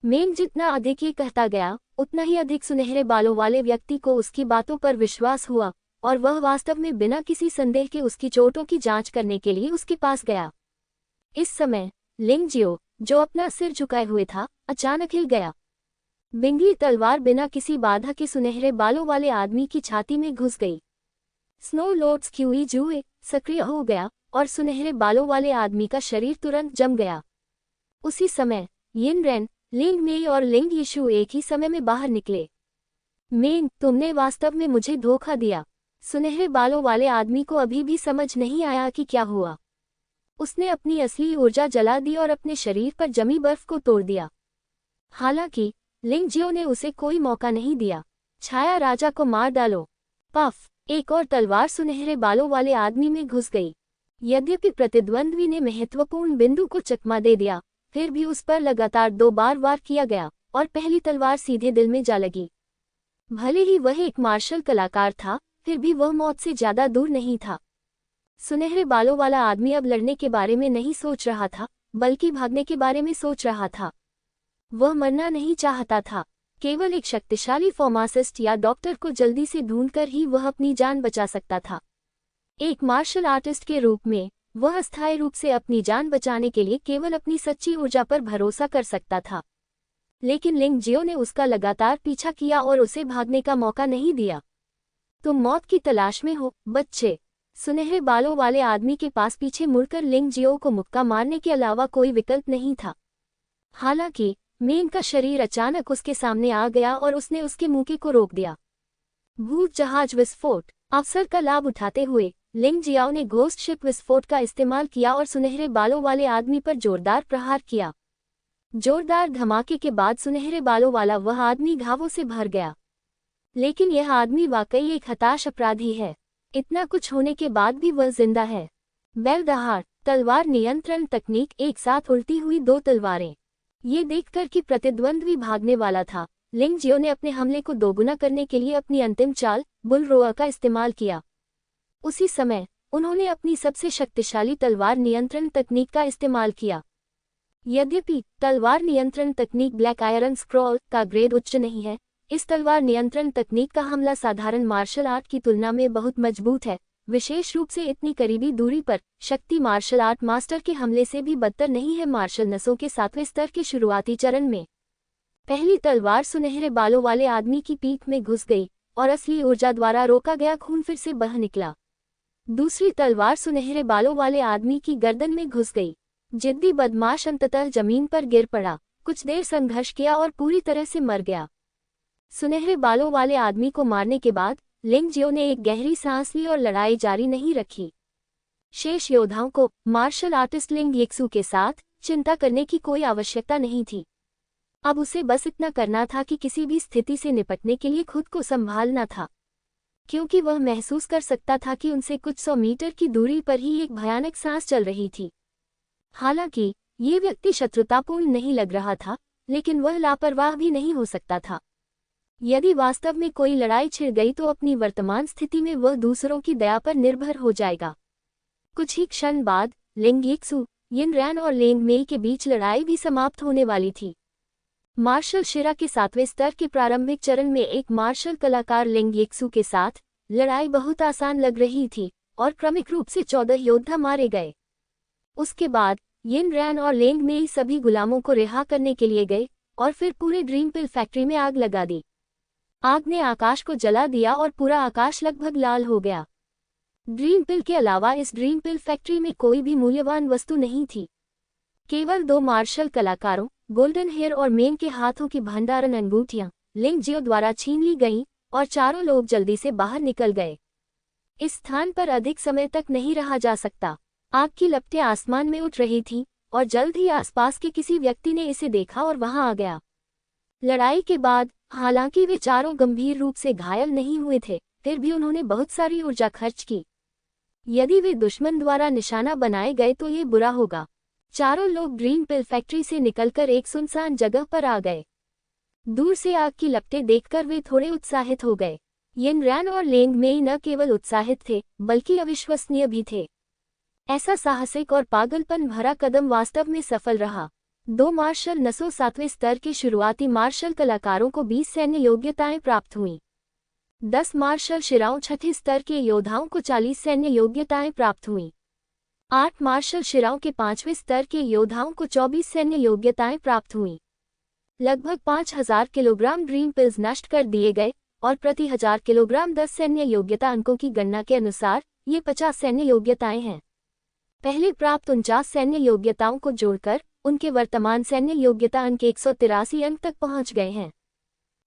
मेंग जितना अधिक ये कहता गया, उतना ही अधिक सुनहरे बालों वाले व्यक्ति को उसकी बातों पर विश्वास हुआ और वह वास्तव में बिना किसी संदेह के उसकी चोटों की जांच करने के लिए उसके पास गया। इस समय लिंग जियो, जो अपना सिर झुकाए हुए था, अचानक हिल गया। बिंगली तलवार बिना किसी बाधा के सुनहरे बालों वाले आदमी की छाती में घुस गई। स्नो लॉर्ड्स क्यूई जुए सक्रिय हो गया और सुनहरे बालों वाले आदमी का शरीर तुरंत जम गया। उसी समय यिन रेन, लिंग मेई और लिंग यीशु एक ही समय में बाहर निकले। मेंग, तुमने वास्तव में मुझे धोखा दिया। सुनहरे बालों वाले आदमी को अभी भी समझ नहीं आया कि क्या हुआ। उसने अपनी असली ऊर्जा जला दी और अपने शरीर पर जमी बर्फ को तोड़ दिया। हालांकि लिंग जियो ने उसे कोई मौका नहीं दिया। छाया राजा को मार डालो। पफ, एक और तलवार सुनहरे बालों वाले आदमी में घुस गई। यद्यपि प्रतिद्वंद्वी ने महत्वपूर्ण बिंदु को चकमा दे दिया, फिर भी उस पर लगातार 2 बार वार किया गया और पहली तलवार सीधे दिल में जा लगी। भले ही वह एक मार्शल कलाकार था, फिर भी वह मौत से ज्यादा दूर नहीं था। सुनहरे बालों वाला आदमी अब लड़ने के बारे में नहीं सोच रहा था, बल्कि भागने के बारे में सोच रहा था। वह मरना नहीं चाहता था। केवल एक शक्तिशाली फार्मासिस्ट या डॉक्टर को जल्दी से ढूंढकर ही वह अपनी जान बचा सकता था। एक मार्शल आर्टिस्ट के रूप में वह अस्थायी रूप से अपनी जान बचाने के लिए केवल अपनी सच्ची ऊर्जा पर भरोसा कर सकता था। लेकिन लिंग जियो ने उसका लगातार पीछा किया और उसे भागने का मौका नहीं दिया। तुम मौत की तलाश में हो, बच्चे। सुनहरे बालों वाले आदमी के पास पीछे मुड़कर लिंग जियो को मुक्का मारने के अलावा कोई विकल्प नहीं था। हालांकि मेंग का शरीर अचानक उसके सामने आ गया और उसने उसके मुक्के को रोक दिया। भूत जहाज विस्फोट। अवसर का लाभ उठाते हुए लिंग जियाओ ने घोस्ट शिप विस्फोट का इस्तेमाल किया और सुनहरे बालों वाले आदमी पर जोरदार प्रहार किया। जोरदार धमाके के बाद सुनहरे बालों वाला वह आदमी घावों से भर गया। लेकिन यह आदमी वाकई एक हताश अपराधी है। इतना कुछ होने के बाद भी वह जिंदा है। बेल दहाड़, तलवार नियंत्रण तकनीक। एक साथ उल्टी हुई 2 तलवारें। ये देखकर कि प्रतिद्वंद्वी भागने वाला था, लिंग जियो ने अपने हमले को दोगुना करने के लिए अपनी अंतिम चाल बुल रोआ का इस्तेमाल किया। उसी समय उन्होंने अपनी सबसे शक्तिशाली तलवार नियंत्रण तकनीक का इस्तेमाल किया। यद्यपि तलवार नियंत्रण तकनीक ब्लैक आयरन स्क्रॉल का ग्रेड उच्च नहीं है, इस तलवार नियंत्रण तकनीक का हमला साधारण मार्शल आर्ट की तुलना में बहुत मजबूत है, विशेष रूप से इतनी करीबी दूरी पर। शक्ति मार्शल आर्ट मास्टर के हमले से भी बदतर नहीं है। मार्शल नसों के 7वें स्तर के शुरुआती चरण में पहली तलवार सुनहरे बालों वाले आदमी की पीठ में घुस गई और असली ऊर्जा द्वारा रोका गया खून फिर से बह निकला। दूसरी तलवार सुनहरे बालों वाले आदमी की गर्दन में घुस गई। जिद्दी बदमाश अंततः जमीन पर गिर पड़ा, कुछ देर संघर्ष किया और पूरी तरह से मर गया। सुनहरे बालों वाले आदमी को मारने के बाद लिंग जियो ने एक गहरी सांस ली और लड़ाई जारी नहीं रखी। शेष योद्धाओं को मार्शल आर्टिस्ट लिंग यीक्सू के साथ चिंता करने की कोई आवश्यकता नहीं थी। अब उसे बस इतना करना था कि किसी भी स्थिति से निपटने के लिए खुद को संभालना था, क्योंकि वह महसूस कर सकता था कि उनसे कुछ 100 मीटर की दूरी पर ही एक भयानक सांस चल रही थी। हालांकि ये व्यक्ति शत्रुतापूर्ण नहीं लग रहा था, लेकिन वह लापरवाह भी नहीं हो सकता था। यदि वास्तव में कोई लड़ाई छिड़ गई तो अपनी वर्तमान स्थिति में वह दूसरों की दया पर निर्भर हो जाएगा। कुछ ही क्षण बाद लिंग यीक्सू, यिन रैन और लेंग मेई के बीच लड़ाई भी समाप्त होने वाली थी। मार्शल शिरा के 7वें स्तर के प्रारंभिक चरण में एक मार्शल कलाकार लिंग यीक्सू के साथ लड़ाई बहुत आसान लग रही थी और क्रमिक रूप से 14 योद्धा मारे गए। उसके बाद यिन रैन और लेंग मेई सभी गुलामों को रिहा करने के लिए गए और फिर पूरे ड्रीम पिल फैक्ट्री में आग लगा दी। आग ने आकाश को जला दिया और पूरा आकाश लगभग लाल हो गया। ड्रीम पिल के अलावा इस ड्रीम पिल फैक्ट्री में कोई भी मूल्यवान वस्तु नहीं थी। केवल 2 मार्शल कलाकारों गोल्डन हेयर और मेंग के हाथों की भंडारण अंगूठियां लिंग जियो द्वारा छीन ली गईं और चारों लोग जल्दी से बाहर निकल गए। इस स्थान पर अधिक समय तक नहीं रहा जा सकता। आग की लपटें आसमान में उठ रही थीं और जल्द ही आसपास के किसी व्यक्ति ने इसे देखा और वहां आ गया। लड़ाई के बाद हालांकि वे चारों गंभीर रूप से घायल नहीं हुए थे, फिर भी उन्होंने बहुत सारी ऊर्जा खर्च की। यदि वे दुश्मन द्वारा निशाना बनाए गए तो ये बुरा होगा। चारों लोग ड्रीम पिल फैक्ट्री से निकलकर एक सुनसान जगह पर आ गए। दूर से आग की लपटें देखकर वे थोड़े उत्साहित हो गए। यिन रैन और लेंग मेई न केवल उत्साहित थे बल्कि अविश्वसनीय भी थे। ऐसा साहसिक और पागलपन भरा कदम वास्तव में सफल रहा। 2 मार्शल नसों 7वें स्तर के शुरुआती मार्शल कलाकारों को 20 सैन्य योग्यताएं प्राप्त हुईं। 10 मार्शल शिराओं 6ठे स्तर के योद्धाओं को 40 सैन्य योग्यताएं प्राप्त हुईं। 8 मार्शल शिराओं के 5वें स्तर के योद्धाओं को 24 सैन्य योग्यताएं प्राप्त हुईं। लगभग 5000 किलोग्राम ड्रीम पिल्स नष्ट कर दिए गए और प्रति 1000 किलोग्राम 10 सैन्य योग्यता अंकों की गणना के अनुसार ये 50 सैन्य योग्यताएं हैं। पहले प्राप्त 49 सैन्य योग्यताओं को जोड़कर उनके वर्तमान सैन्य योग्यता अंक 183 अंक तक पहुंच गए हैं।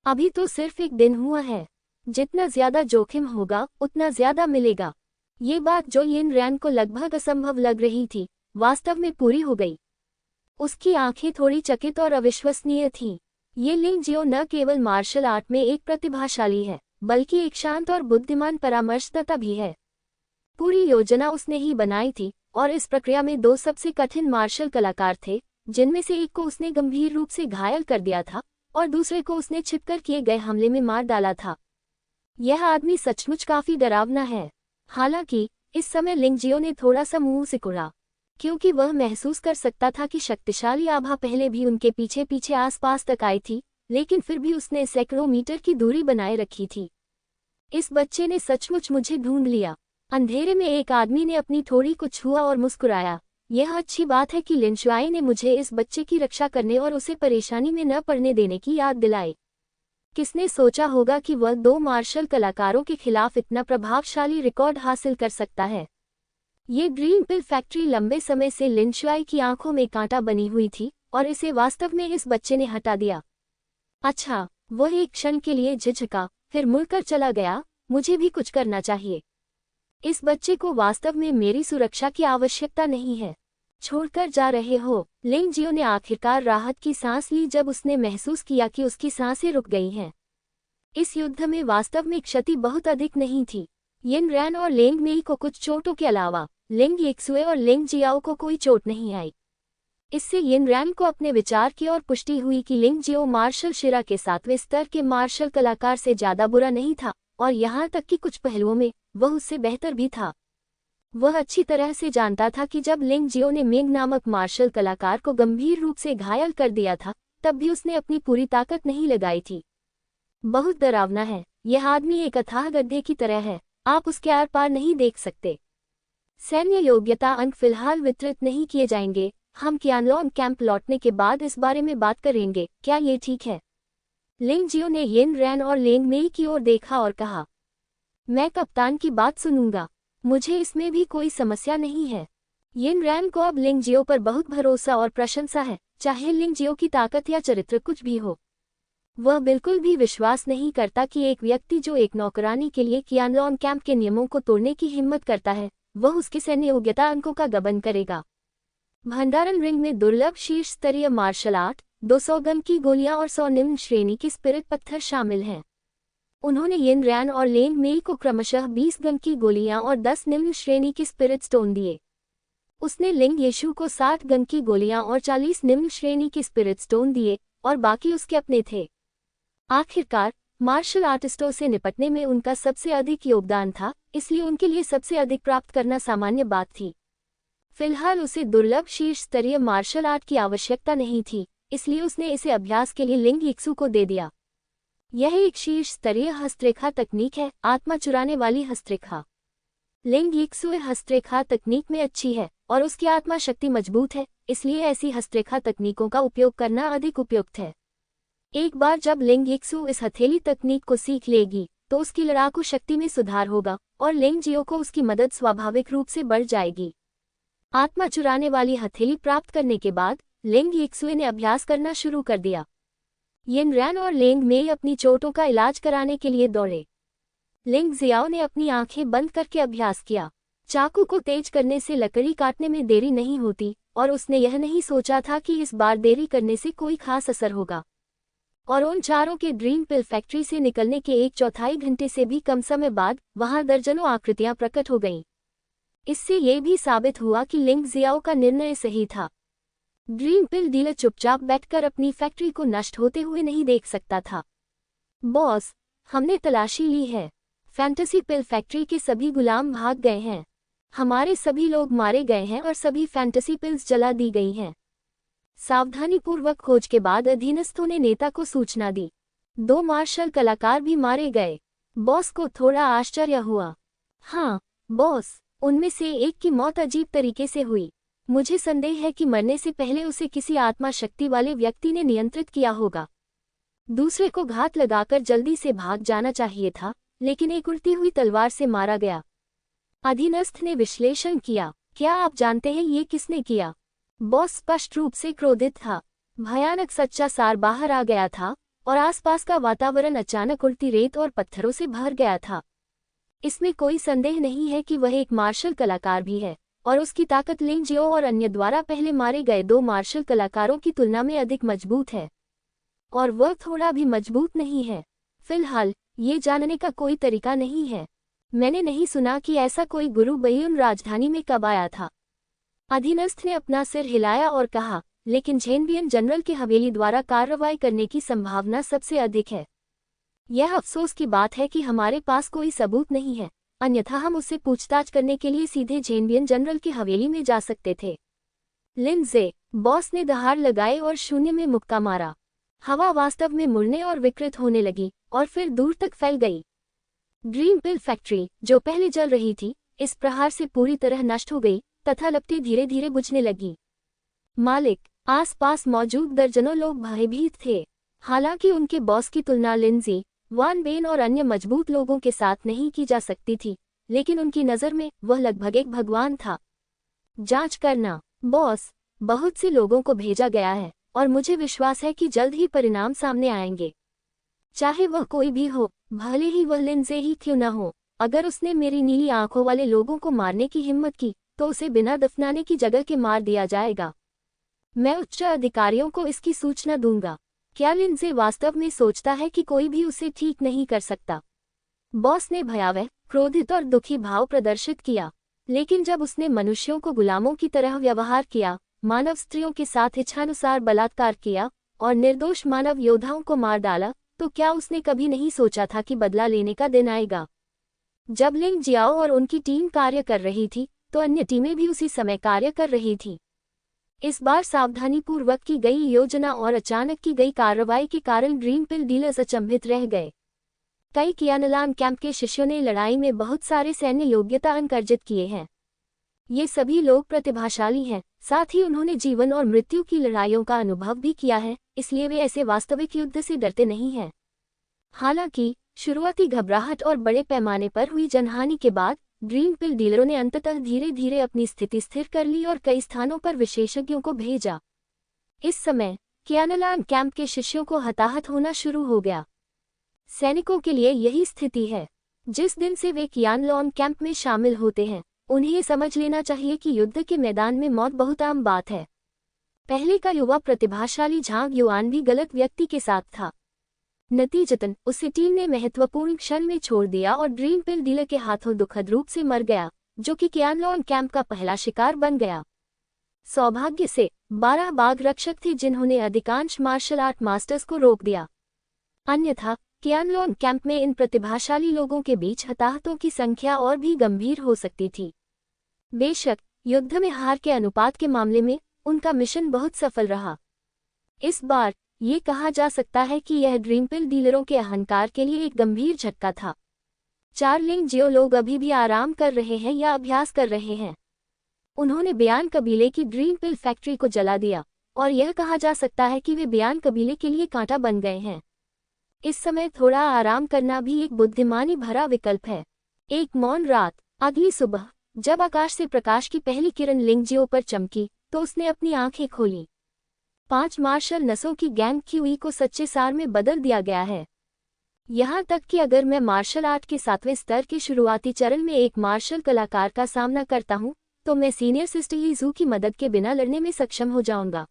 अभी तो सिर्फ एक दिन हुआ है। जितना ज्यादा जोखिम होगा उतना ज्यादा मिलेगा। ये बात जो यिन रैन को लगभग असंभव लग रही थी वास्तव में पूरी हो गई। उसकी आंखें थोड़ी चकित और अविश्वसनीय थीं। ये लिंग जियो न केवल मार्शल आर्ट में एक प्रतिभाशाली है बल्कि एक शांत और बुद्धिमान परामर्शदाता भी है। पूरी योजना उसने ही बनाई थी और इस प्रक्रिया में 2 सबसे कठिन मार्शल कलाकार थे, जिनमें से एक को उसने गंभीर रूप से घायल कर दिया था और दूसरे को उसने छिपकर किए गए हमले में मार डाला था। यह आदमी सचमुच काफी डरावना है। हालांकि इस समय लिंग जियो ने थोड़ा सा मुंह सिकुड़ा, क्योंकि वह महसूस कर सकता था कि शक्तिशाली आभा पहले भी उनके पीछे पीछे आसपास तक आई थी, लेकिन फिर भी उसने सैकड़ों मीटर की दूरी बनाए रखी थी। इस बच्चे ने सचमुच मुझे ढूंढ लिया। अंधेरे में एक आदमी ने अपनी ठोड़ी को छुआ और मुस्कुराया। यह अच्छी बात है कि लिन शुआई ने मुझे इस बच्चे की रक्षा करने और उसे परेशानी में न पड़ने देने की याद दिलाई। किसने सोचा होगा कि वह 2 मार्शल कलाकारों के खिलाफ इतना प्रभावशाली रिकॉर्ड हासिल कर सकता है। ये ड्रीम पिल फैक्ट्री लंबे समय से लिन शुआई की आंखों में कांटा बनी हुई थी और इसे वास्तव में इस बच्चे ने हटा दिया। अच्छा, वह एक क्षण के लिए झिझका, फिर मुड़कर चला गया। मुझे भी कुछ करना चाहिए। इस बच्चे को वास्तव में मेरी सुरक्षा की आवश्यकता नहीं है। छोड़कर जा रहे हो? लिंग जियो ने आखिरकार राहत की सांस ली जब उसने महसूस किया कि उसकी सांसें रुक गई हैं। इस युद्ध में वास्तव में क्षति बहुत अधिक नहीं थी। यिन रैन और लेंग मेई को कुछ चोटों के अलावा लिंग यिक्सुए और लिंग जियाओ को कोई चोट नहीं आई। इससे यिन रैन को अपने विचार की ओर पुष्टि हुई कि लिंग जियो मार्शल शिरा के 7वें स्तर के मार्शल कलाकार से ज्यादा बुरा नहीं था और यहाँ तक कि कुछ पहलुओं में वह उससे बेहतर भी था। वह अच्छी तरह से जानता था कि जब लिंग जियो ने मेंग नामक मार्शल कलाकार को गंभीर रूप से घायल कर दिया था तब भी उसने अपनी पूरी ताकत नहीं लगाई थी। बहुत डरावना है। यह आदमी एक अथाह गड्ढे की तरह है, आप उसके आर पार नहीं देख सकते। सैन्य योग्यता अंक फिलहाल वितरित नहीं किए जाएंगे। हम क्यानलॉन कैंप लौटने के बाद इस बारे में बात करेंगे, क्या ये ठीक है? लिंग जियो ने यिन रैन और लेंग मेई की ओर देखा और कहा, मैं कप्तान की बात सुनूंगा। मुझे इसमें भी कोई समस्या नहीं है। यिन रैन को अब लिंग जियो पर बहुत भरोसा और प्रशंसा है, चाहे लिंग जियो की ताकत या चरित्र कुछ भी हो। वह बिल्कुल भी विश्वास नहीं करता कि एक व्यक्ति जो एक नौकरानी के लिए क्यानलॉन कैंप के नियमों को तोड़ने की हिम्मत करता है वह उसके सैन्य योग्यता अंकों का गबन करेगा। भंडारण रिंग में दुर्लभ शीर्ष स्तरीय मार्शल आर्ट, 200 गन की गोलियां और 100 निम्न श्रेणी के स्पिरिट पत्थर शामिल हैं। उन्होंने यिन रैन और लेंग मेई को क्रमशः 20 गन की गोलियां और 10 निम्न श्रेणी के स्पिरिट स्टोन दिए। उसने लिंग येशु को 60 गन की गोलियां और 40 निम्न श्रेणी के स्पिरिट स्टोन दिए और बाकी उसके अपने थे। आखिरकार मार्शल आर्टिस्टों से निपटने में उनका सबसे अधिक योगदान था, इसलिए उनके लिए सबसे अधिक प्राप्त करना सामान्य बात थी। फिलहाल उसे दुर्लभ शीर्ष स्तरीय मार्शल आर्ट की आवश्यकता नहीं थी, इसलिए उसने इसे अभ्यास के लिए लिंग यिक्सु को दे दिया। यह एक शीर्ष स्तरीय हस्तरेखा तकनीक है, आत्मा चुराने वाली हस्तरेखा। लिंग यिक्सुए हस्तरेखा तकनीक में अच्छी है और उसकी आत्मा शक्ति मजबूत है, इसलिए ऐसी हस्तरेखा तकनीकों का उपयोग करना अधिक उपयुक्त है। एक बार जब लिंग यिक्सु इस हथेली तकनीक को सीख लेगी तो उसकी लड़ाकू शक्ति में सुधार होगा और लिंग जियो को उसकी मदद स्वाभाविक रूप से बढ़ जाएगी। आत्मा चुराने वाली हथेली प्राप्त करने के बाद लिंग यिक्सुए ने अभ्यास करना शुरू कर दिया। यिन रैन और लेंग मेई अपनी चोटों का इलाज कराने के लिए दौड़े। लिंग जियाओ ने अपनी आंखें बंद करके अभ्यास किया। चाकू को तेज करने से लकड़ी काटने में देरी नहीं होती और उसने यह नहीं सोचा था कि इस बार देरी करने से कोई खास असर होगा। और उन चारों के ड्रीम पिल फैक्ट्री से निकलने के 1/4 घंटे से भी कम समय बाद वहां दर्जनों आकृतियां प्रकट हो गईं। इससे ये भी साबित हुआ कि लिंग जियाओ का निर्णय सही था। ड्रीम पिल डीलर चुपचाप बैठकर अपनी फैक्ट्री को नष्ट होते हुए नहीं देख सकता था। बॉस, हमने तलाशी ली है। फैंटेसी पिल फैक्ट्री के सभी गुलाम भाग गए हैं। हमारे सभी लोग मारे गए हैं और सभी फैंटेसी पिल्स जला दी गई हैं। सावधानीपूर्वक खोज के बाद अधीनस्थों ने नेता को सूचना दी। 2 मार्शल कलाकार भी मारे गए। बॉस को थोड़ा आश्चर्य हुआ। हाँ बॉस, उनमें से एक की मौत अजीब तरीके से हुई। मुझे संदेह है कि मरने से पहले उसे किसी आत्मा शक्ति वाले व्यक्ति ने नियंत्रित किया होगा। दूसरे को घात लगाकर जल्दी से भाग जाना चाहिए था, लेकिन एक उड़ती हुई तलवार से मारा गया। अधीनस्थ ने विश्लेषण किया। क्या आप जानते हैं ये किसने किया? बॉस स्पष्ट रूप से क्रोधित था। भयानक सच्चा सार बाहर आ गया था और आसपास का वातावरण अचानक उड़ती रेत और पत्थरों से भर गया था। इसमें कोई संदेह नहीं है कि वह एक मार्शल कलाकार भी है और उसकी ताकत लिंग जियो और अन्य द्वारा पहले मारे गए 2 मार्शल कलाकारों की तुलना में अधिक मजबूत है। और वह थोड़ा भी मजबूत नहीं है। फिलहाल ये जानने का कोई तरीका नहीं है। मैंने नहीं सुना कि ऐसा कोई गुरु बयून राजधानी में कब आया था। अधीनस्थ ने अपना सिर हिलाया और कहा, लेकिन झेनबियन जनरल के हवेली द्वारा कार्रवाई करने की संभावना सबसे अधिक है। यह अफसोस की बात है कि हमारे पास कोई सबूत नहीं है, अन्यथा हम उससे पूछताछ करने के लिए सीधे झेनबियन जनरल की हवेली में जा सकते थे। लिंडसे, बॉस ने दहाड़ लगाए और शून्य में मुक्का मारा। हवा वास्तव में मुड़ने और विकृत होने लगी और फिर दूर तक फैल गई। ड्रीम पिल फैक्ट्री, जो पहले जल रही थी, इस प्रहार से पूरी तरह नष्ट हो गई तथा लपटें धीरे धीरे बुझने लगी। मालिक, आसपास मौजूद दर्जनों लोग भयभीत थे। हालांकि उनके बॉस की तुलना लिंडसे, वान बेन और अन्य मजबूत लोगों के साथ नहीं की जा सकती थी, लेकिन उनकी नज़र में वह लगभग एक भगवान था। जांच करना। बॉस, बहुत से लोगों को भेजा गया है और मुझे विश्वास है कि जल्द ही परिणाम सामने आएंगे। चाहे वह कोई भी हो, भले ही वह लिंडसे ही क्यों न हो। अगर उसने मेरी नीली आंखों वाले लोगों को मारने की हिम्मत की तो उसे बिना दफनाने की जगह के मार दिया जाएगा। मैं उच्च अधिकारियों को इसकी सूचना दूंगा। क्या लिंडसे वास्तव में सोचता है कि कोई भी उसे ठीक नहीं कर सकता? बॉस ने भयावह, क्रोधित और दुखी भाव प्रदर्शित किया। लेकिन जब उसने मनुष्यों को गुलामों की तरह व्यवहार किया, मानव स्त्रियों के साथ इच्छानुसार बलात्कार किया और निर्दोष मानव योद्धाओं को मार डाला, तो क्या उसने कभी नहीं सोचा था कि बदला लेने का दिन आएगा? जब लिंग जियाओ और उनकी टीम कार्य कर रही थी, तो अन्य टीमें भी उसी समय कार्य कर रही थीं। इस बार सावधानीपूर्वक की गई योजना और अचानक की गई कार्रवाई के कारण ड्रीम पिल डीलर्स अचंभित रह गए। कई कियानलान कैंप के शिष्यों ने लड़ाई में बहुत सारे सैन्य योग्यता अंक अर्जित किए हैं। ये सभी लोग प्रतिभाशाली हैं, साथ ही उन्होंने जीवन और मृत्यु की लड़ाइयों का अनुभव भी किया है, इसलिए वे ऐसे वास्तविक युद्ध से डरते नहीं हैं। हालांकि शुरुआती घबराहट और बड़े पैमाने पर हुई जनहानि के बाद ड्रीम पिल डीलरों ने अंततः धीरे धीरे अपनी स्थिति स्थिर कर ली और कई स्थानों पर विशेषज्ञों को भेजा। इस समय कियानलान कैंप के शिष्यों को हताहत होना शुरू हो गया। सैनिकों के लिए यही स्थिति है। जिस दिन से वे कियानलॉन कैंप में शामिल होते हैं, उन्हें ये समझ लेना चाहिए कि युद्ध के मैदान में मौत बहुत आम बात है। पहले का युवा प्रतिभाशाली झांग युआन भी गलत व्यक्ति के साथ था। नतीजतन उसे टीम ने महत्वपूर्ण क्षण में छोड़ दिया और ड्रीम पिल डीलर के हाथों दुखद रूप से मर गया, जो कि कियानलॉन कैंप का पहला शिकार बन गया। सौभाग्य से 12 बाघ रक्षक थे जिन्होंने अधिकांश मार्शल आर्ट मास्टर्स को रोक दिया। अन्यथा कियानलॉन कैंप में इन प्रतिभाशाली लोगों के बीच हताहतों की संख्या और भी गंभीर हो सकती थी। बेशक युद्ध में हार के अनुपात के मामले में उनका मिशन बहुत सफल रहा। इस बार ये कहा जा सकता है कि यह ड्रीम पिल डीलरों के अहंकार के लिए एक गंभीर झटका था। 4 लिंग जियो लोग अभी भी आराम कर रहे हैं या अभ्यास कर रहे हैं। उन्होंने बयान कबीले की ड्रीम पिल फैक्ट्री को जला दिया और यह कहा जा सकता है कि वे बयान कबीले के लिए कांटा बन गए हैं। इस समय थोड़ा आराम करना भी एक बुद्धिमानी भरा विकल्प है। एक मौन रात। अगली सुबह जब आकाश से प्रकाश की पहली किरण लिंग जियो पर चमकी तो उसने अपनी आंखें खोली। 5 मार्शल नसों की गैंग क्यूई को सच्चे सार में बदल दिया गया है। यहाँ तक कि अगर मैं मार्शल आर्ट के 7वें स्तर के शुरुआती चरण में एक मार्शल कलाकार का सामना करता हूँ, तो मैं सीनियर सिस्टर यीजू की मदद के बिना लड़ने में सक्षम हो जाऊंगा।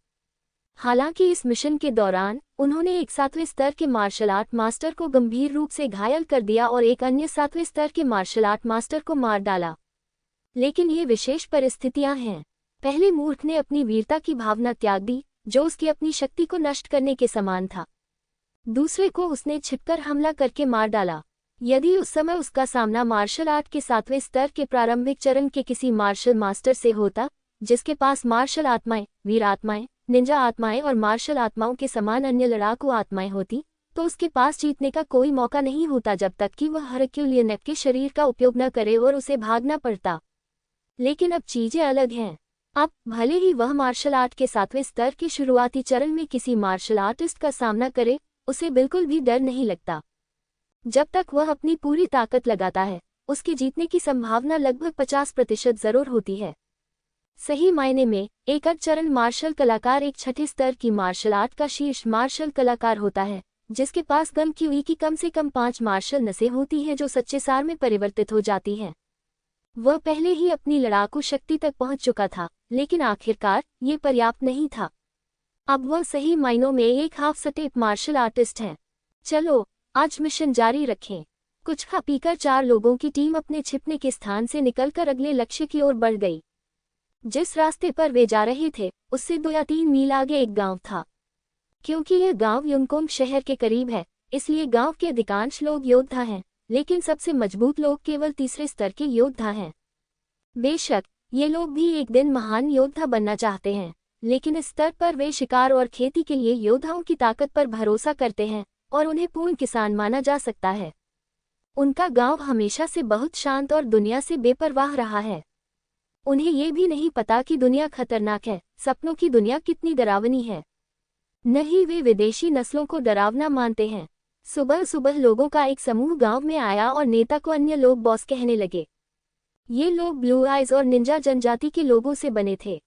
हालांकि इस मिशन के दौरान उन्होंने एक 7वें स्तर के मार्शल आर्ट मास्टर को गंभीर रूप से घायल कर दिया और एक अन्य 7वें स्तर के मार्शल आर्ट मास्टर को मार डाला। लेकिन ये विशेष परिस्थितियां हैं। पहले मूर्ख ने अपनी वीरता की भावना त्याग दी, जो उसकी अपनी शक्ति को नष्ट करने के समान था। दूसरे को उसने छिपकर हमला करके मार डाला। यदि उस समय उसका सामना मार्शल आर्ट के 7वें स्तर के प्रारंभिक चरण के किसी मार्शल मास्टर से होता, जिसके पास मार्शल आत्माएं, वीर आत्माएं, निंजा आत्माएं और मार्शल आत्माओं के समान अन्य लड़ाकू आत्माएं होती, तो उसके पास जीतने का कोई मौका नहीं होता जब तक कि वह हरक्यूलियन के शरीर का उपयोग न करे और उसे भागना पड़ता। लेकिन अब चीजें अलग हैं। अब भले ही वह मार्शल आर्ट के 7वें स्तर के शुरुआती चरण में किसी मार्शल आर्टिस्ट का सामना करे, उसे बिल्कुल भी डर नहीं लगता। जब तक वह अपनी पूरी ताकत लगाता है, उसके जीतने की संभावना लगभग 50% जरूर होती है। सही मायने में एक चरण मार्शल कलाकार एक 6ठे स्तर की मार्शल आर्ट का शीर्ष मार्शल कलाकार होता है, जिसके पास गम क्यूई की कम से कम 5 मार्शल नसें होती हैं जो सच्चे सार में परिवर्तित हो जाती हैं। वह पहले ही अपनी लड़ाकू शक्ति तक पहुंच चुका था, लेकिन आखिरकार ये पर्याप्त नहीं था। अब वह सही मायनों में एक हाफ स्टेप मार्शल आर्टिस्ट है। चलो आज मिशन जारी रखें। कुछ खा पीकर 4 लोगों की टीम अपने छिपने के स्थान से निकलकर अगले लक्ष्य की ओर बढ़ गई। जिस रास्ते पर वे जा रहे थे, उससे 2 या 3 मील आगे एक गांव था। क्योंकि यह गांव युनकोंग शहर के करीब है, इसलिए गांव के अधिकांश लोग योद्धा हैं, लेकिन सबसे मजबूत लोग केवल 3रे स्तर के योद्धा हैं। बेशक ये लोग भी एक दिन महान योद्धा बनना चाहते हैं, लेकिन इस स्तर पर वे शिकार और खेती के लिए योद्धाओं की ताकत पर भरोसा करते हैं और उन्हें पूर्ण किसान माना जा सकता है। उनका गांव हमेशा से बहुत शांत और दुनिया से बेपरवाह रहा है। उन्हें ये भी नहीं पता कि दुनिया खतरनाक है, सपनों की दुनिया कितनी डरावनी है। न ही वे विदेशी नस्लों को डरावना मानते हैं। सुबह सुबह लोगों का एक समूह गांव में आया और नेता को अन्य लोग बॉस कहने लगे। ये लोग ब्लू आइज और निंजा जनजाति के लोगों से बने थे।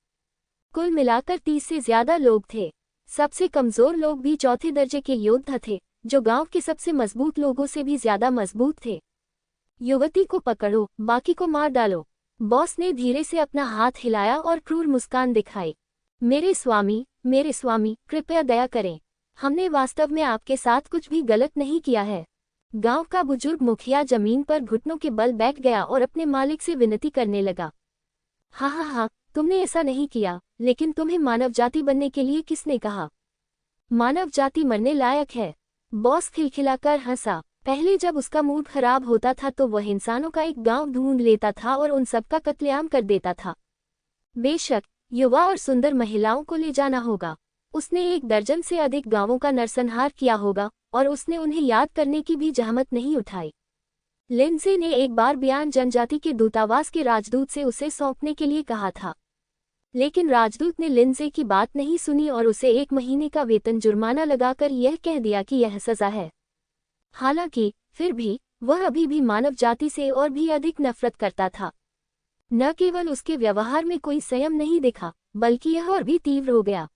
कुल मिलाकर 30 से ज्यादा लोग थे। सबसे कमजोर लोग भी 4थे दर्जे के योद्धा थे, जो गांव के सबसे मजबूत लोगों से भी ज्यादा मजबूत थे। युवती को पकड़ो, बाकी को मार डालो। बॉस ने धीरे से अपना हाथ हिलाया और क्रूर मुस्कान दिखाई। मेरे स्वामी, कृपया दया करें। हमने वास्तव में आपके साथ कुछ भी गलत नहीं किया है। गांव का बुजुर्ग मुखिया जमीन पर घुटनों के बल बैठ गया और अपने मालिक से विनती करने लगा। हाँ, तुमने ऐसा नहीं किया, लेकिन तुम्हें मानव जाति बनने के लिए किसने कहा? मानव जाति मरने लायक है। बॉस खिलखिलाकर हंसा। पहले जब उसका मूड खराब होता था तो वह इंसानों का एक गांव ढूंढ लेता था और उन सबका कत्लेआम कर देता था। बेशक युवा और सुंदर महिलाओं को ले जाना होगा। उसने 1 दर्जन से अधिक गांवों का नरसंहार किया होगा और उसने उन्हें याद करने की भी जहमत नहीं उठाई। लिंडसे ने एक बार बयान जनजाति के दूतावास के राजदूत से उसे सौंपने के लिए कहा था, लेकिन राजदूत ने लिंडसे की बात नहीं सुनी और उसे 1 महीने का वेतन जुर्माना लगाकर यह कह दिया कि यह सजा है। हालांकि फिर भी वह अभी भी मानव जाति से और भी अधिक नफरत करता था। न केवल उसके व्यवहार में कोई संयम नहीं दिखा, बल्कि यह और भी तीव्र हो गया।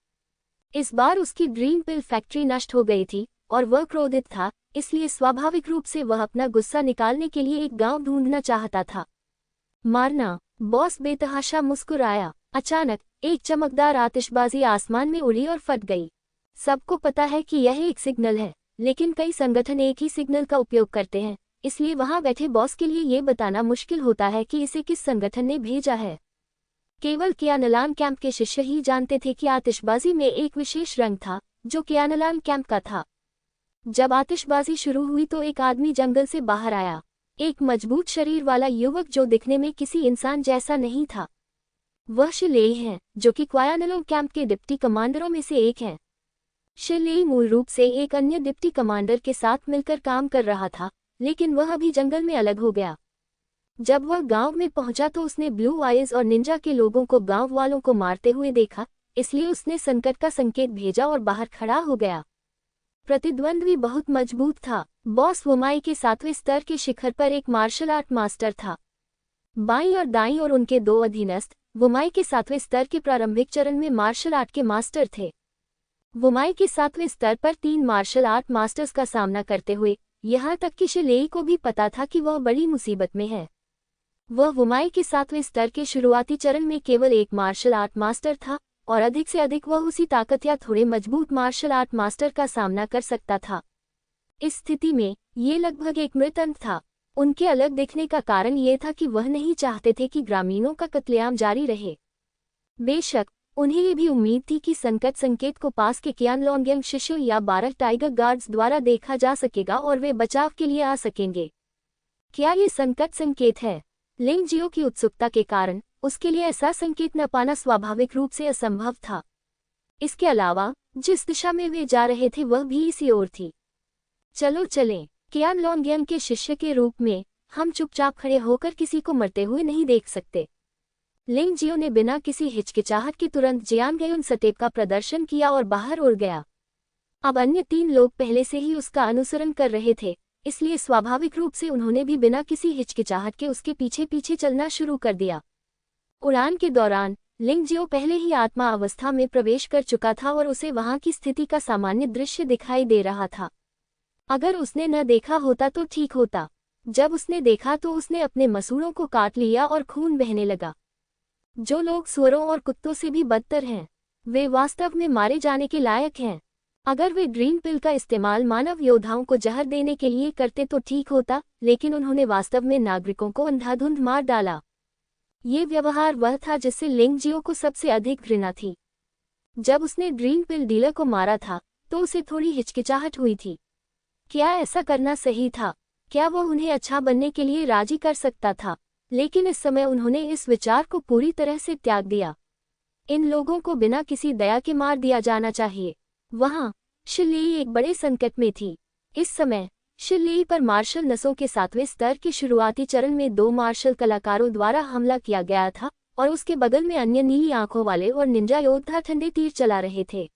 इस बार उसकी ड्रीम पिल फैक्ट्री नष्ट हो गई थी और वह क्रोधित था, इसलिए स्वाभाविक रूप से वह अपना गुस्सा निकालने के लिए एक गांव ढूंढना चाहता था। मारना। बॉस बेतहाशा मुस्कुराया। अचानक एक चमकदार आतिशबाजी आसमान में उड़ी और फट गई। सबको पता है कि यह एक सिग्नल है, लेकिन कई संगठन एक ही सिग्नल का उपयोग करते हैं, इसलिए वहां बैठे बॉस के लिए ये बताना मुश्किल होता है कि इसे किस संगठन ने भेजा है। केवल कियानलान कैंप के शिष्य ही जानते थे कि आतिशबाजी में एक विशेष रंग था, जो कियानलान कैंप का था। जब आतिशबाजी शुरू हुई तो एक आदमी जंगल से बाहर आया, एक मजबूत शरीर वाला युवक जो दिखने में किसी इंसान जैसा नहीं था। वह शिलेई है, जो कि क्वायानलोंग कैंप के डिप्टी कमांडरों में से एक है। शिलेई मूल रूप से एक अन्य डिप्टी कमांडर के साथ मिलकर काम कर रहा था, लेकिन वह अभी जंगल में अलग हो गया। जब वह गांव में पहुंचा तो उसने ब्लू आइज और निंजा के लोगों को गांव वालों को मारते हुए देखा, इसलिए उसने संकट का संकेत भेजा और बाहर खड़ा हो गया। प्रतिद्वंद्वी बहुत मजबूत था। बॉस वुमाई के 7वें स्तर के शिखर पर एक मार्शल आर्ट मास्टर था। बाईं और दाईं और उनके 2 अधीनस्थ वुमाई के 7वें स्तर के प्रारंभिक चरण में मार्शल आर्ट के मास्टर थे। वुमाई के 7वें स्तर पर 3 मार्शल आर्ट मास्टर्स का सामना करते हुए यहाँ तक कि शिलेई को भी पता था कि वह बड़ी मुसीबत में है। वह वुमाई के 7वें स्तर के शुरुआती चरण में केवल एक मार्शल आर्ट मास्टर था और अधिक से अधिक वह उसी ताकत या थोड़े मजबूत मार्शल आर्ट मास्टर का सामना कर सकता था। इस स्थिति में ये लगभग एक मृत अंक था। उनके अलग दिखने का कारण ये था कि वह नहीं चाहते थे कि ग्रामीणों का कत्लेआम जारी रहे। बेशक उन्हें ये भी उम्मीद थी कि संकट संकेत को पास के कियान लोंगयांग शिष्यों या 12 टाइगर गार्ड्स द्वारा देखा जा सकेगा और वे बचाव के लिए आ सकेंगे। क्या ये संकट संकेत है? लिंग जियो की उत्सुकता के कारण उसके लिए ऐसा संकेत न पाना स्वाभाविक रूप से असंभव था। इसके अलावा जिस दिशा में वे जा रहे थे वह भी इसी ओर थी। चलो चलें। कियान लोंगयांग के शिष्य के रूप में हम चुपचाप खड़े होकर किसी को मरते हुए नहीं देख सकते। लिंग जियो ने बिना किसी हिचकिचाहट के तुरंत जियान गयुन स्टेप का प्रदर्शन किया और बाहर उड़ गया। अब अन्य 3 लोग पहले से ही उसका अनुसरण कर रहे थे, इसलिए स्वाभाविक रूप से उन्होंने भी बिना किसी हिचकिचाहट के उसके पीछे पीछे चलना शुरू कर दिया। उड़ान के दौरान लिंग जियो पहले ही आत्मा अवस्था में प्रवेश कर चुका था और उसे वहां की स्थिति का सामान्य दृश्य दिखाई दे रहा था। अगर उसने न देखा होता तो ठीक होता। जब उसने देखा तो उसने अपने मसूड़ों को काट लिया और खून बहने लगा। जो लोग सुअरों और कुत्तों से भी बदतर हैं, वे वास्तव में मारे जाने के लायक हैं। अगर वे ग्रीन पिल का इस्तेमाल मानव योद्धाओं को जहर देने के लिए करते तो ठीक होता, लेकिन उन्होंने वास्तव में नागरिकों को अंधाधुंध मार डाला। ये व्यवहार वह था जिससे लिंग जियो को सबसे अधिक घृणा थी। जब उसने ग्रीन पिल डीलर को मारा था तो उसे थोड़ी हिचकिचाहट हुई थी। क्या ऐसा करना सही था? क्या वह उन्हें अच्छा बनने के लिए राजी कर सकता था? लेकिन इस समय उन्होंने इस विचार को पूरी तरह से त्याग दिया। इन लोगों को बिना किसी दया के मार दिया जाना चाहिए। वहां शिल्लेई एक बड़े संकट में थी। इस समय शिल्लेई पर मार्शल नसों के 7वें स्तर के शुरुआती चरण में 2 मार्शल कलाकारों द्वारा हमला किया गया था और उसके बगल में अन्य नीली आंखों वाले और निंजा योद्धा ठंडे तीर चला रहे थे।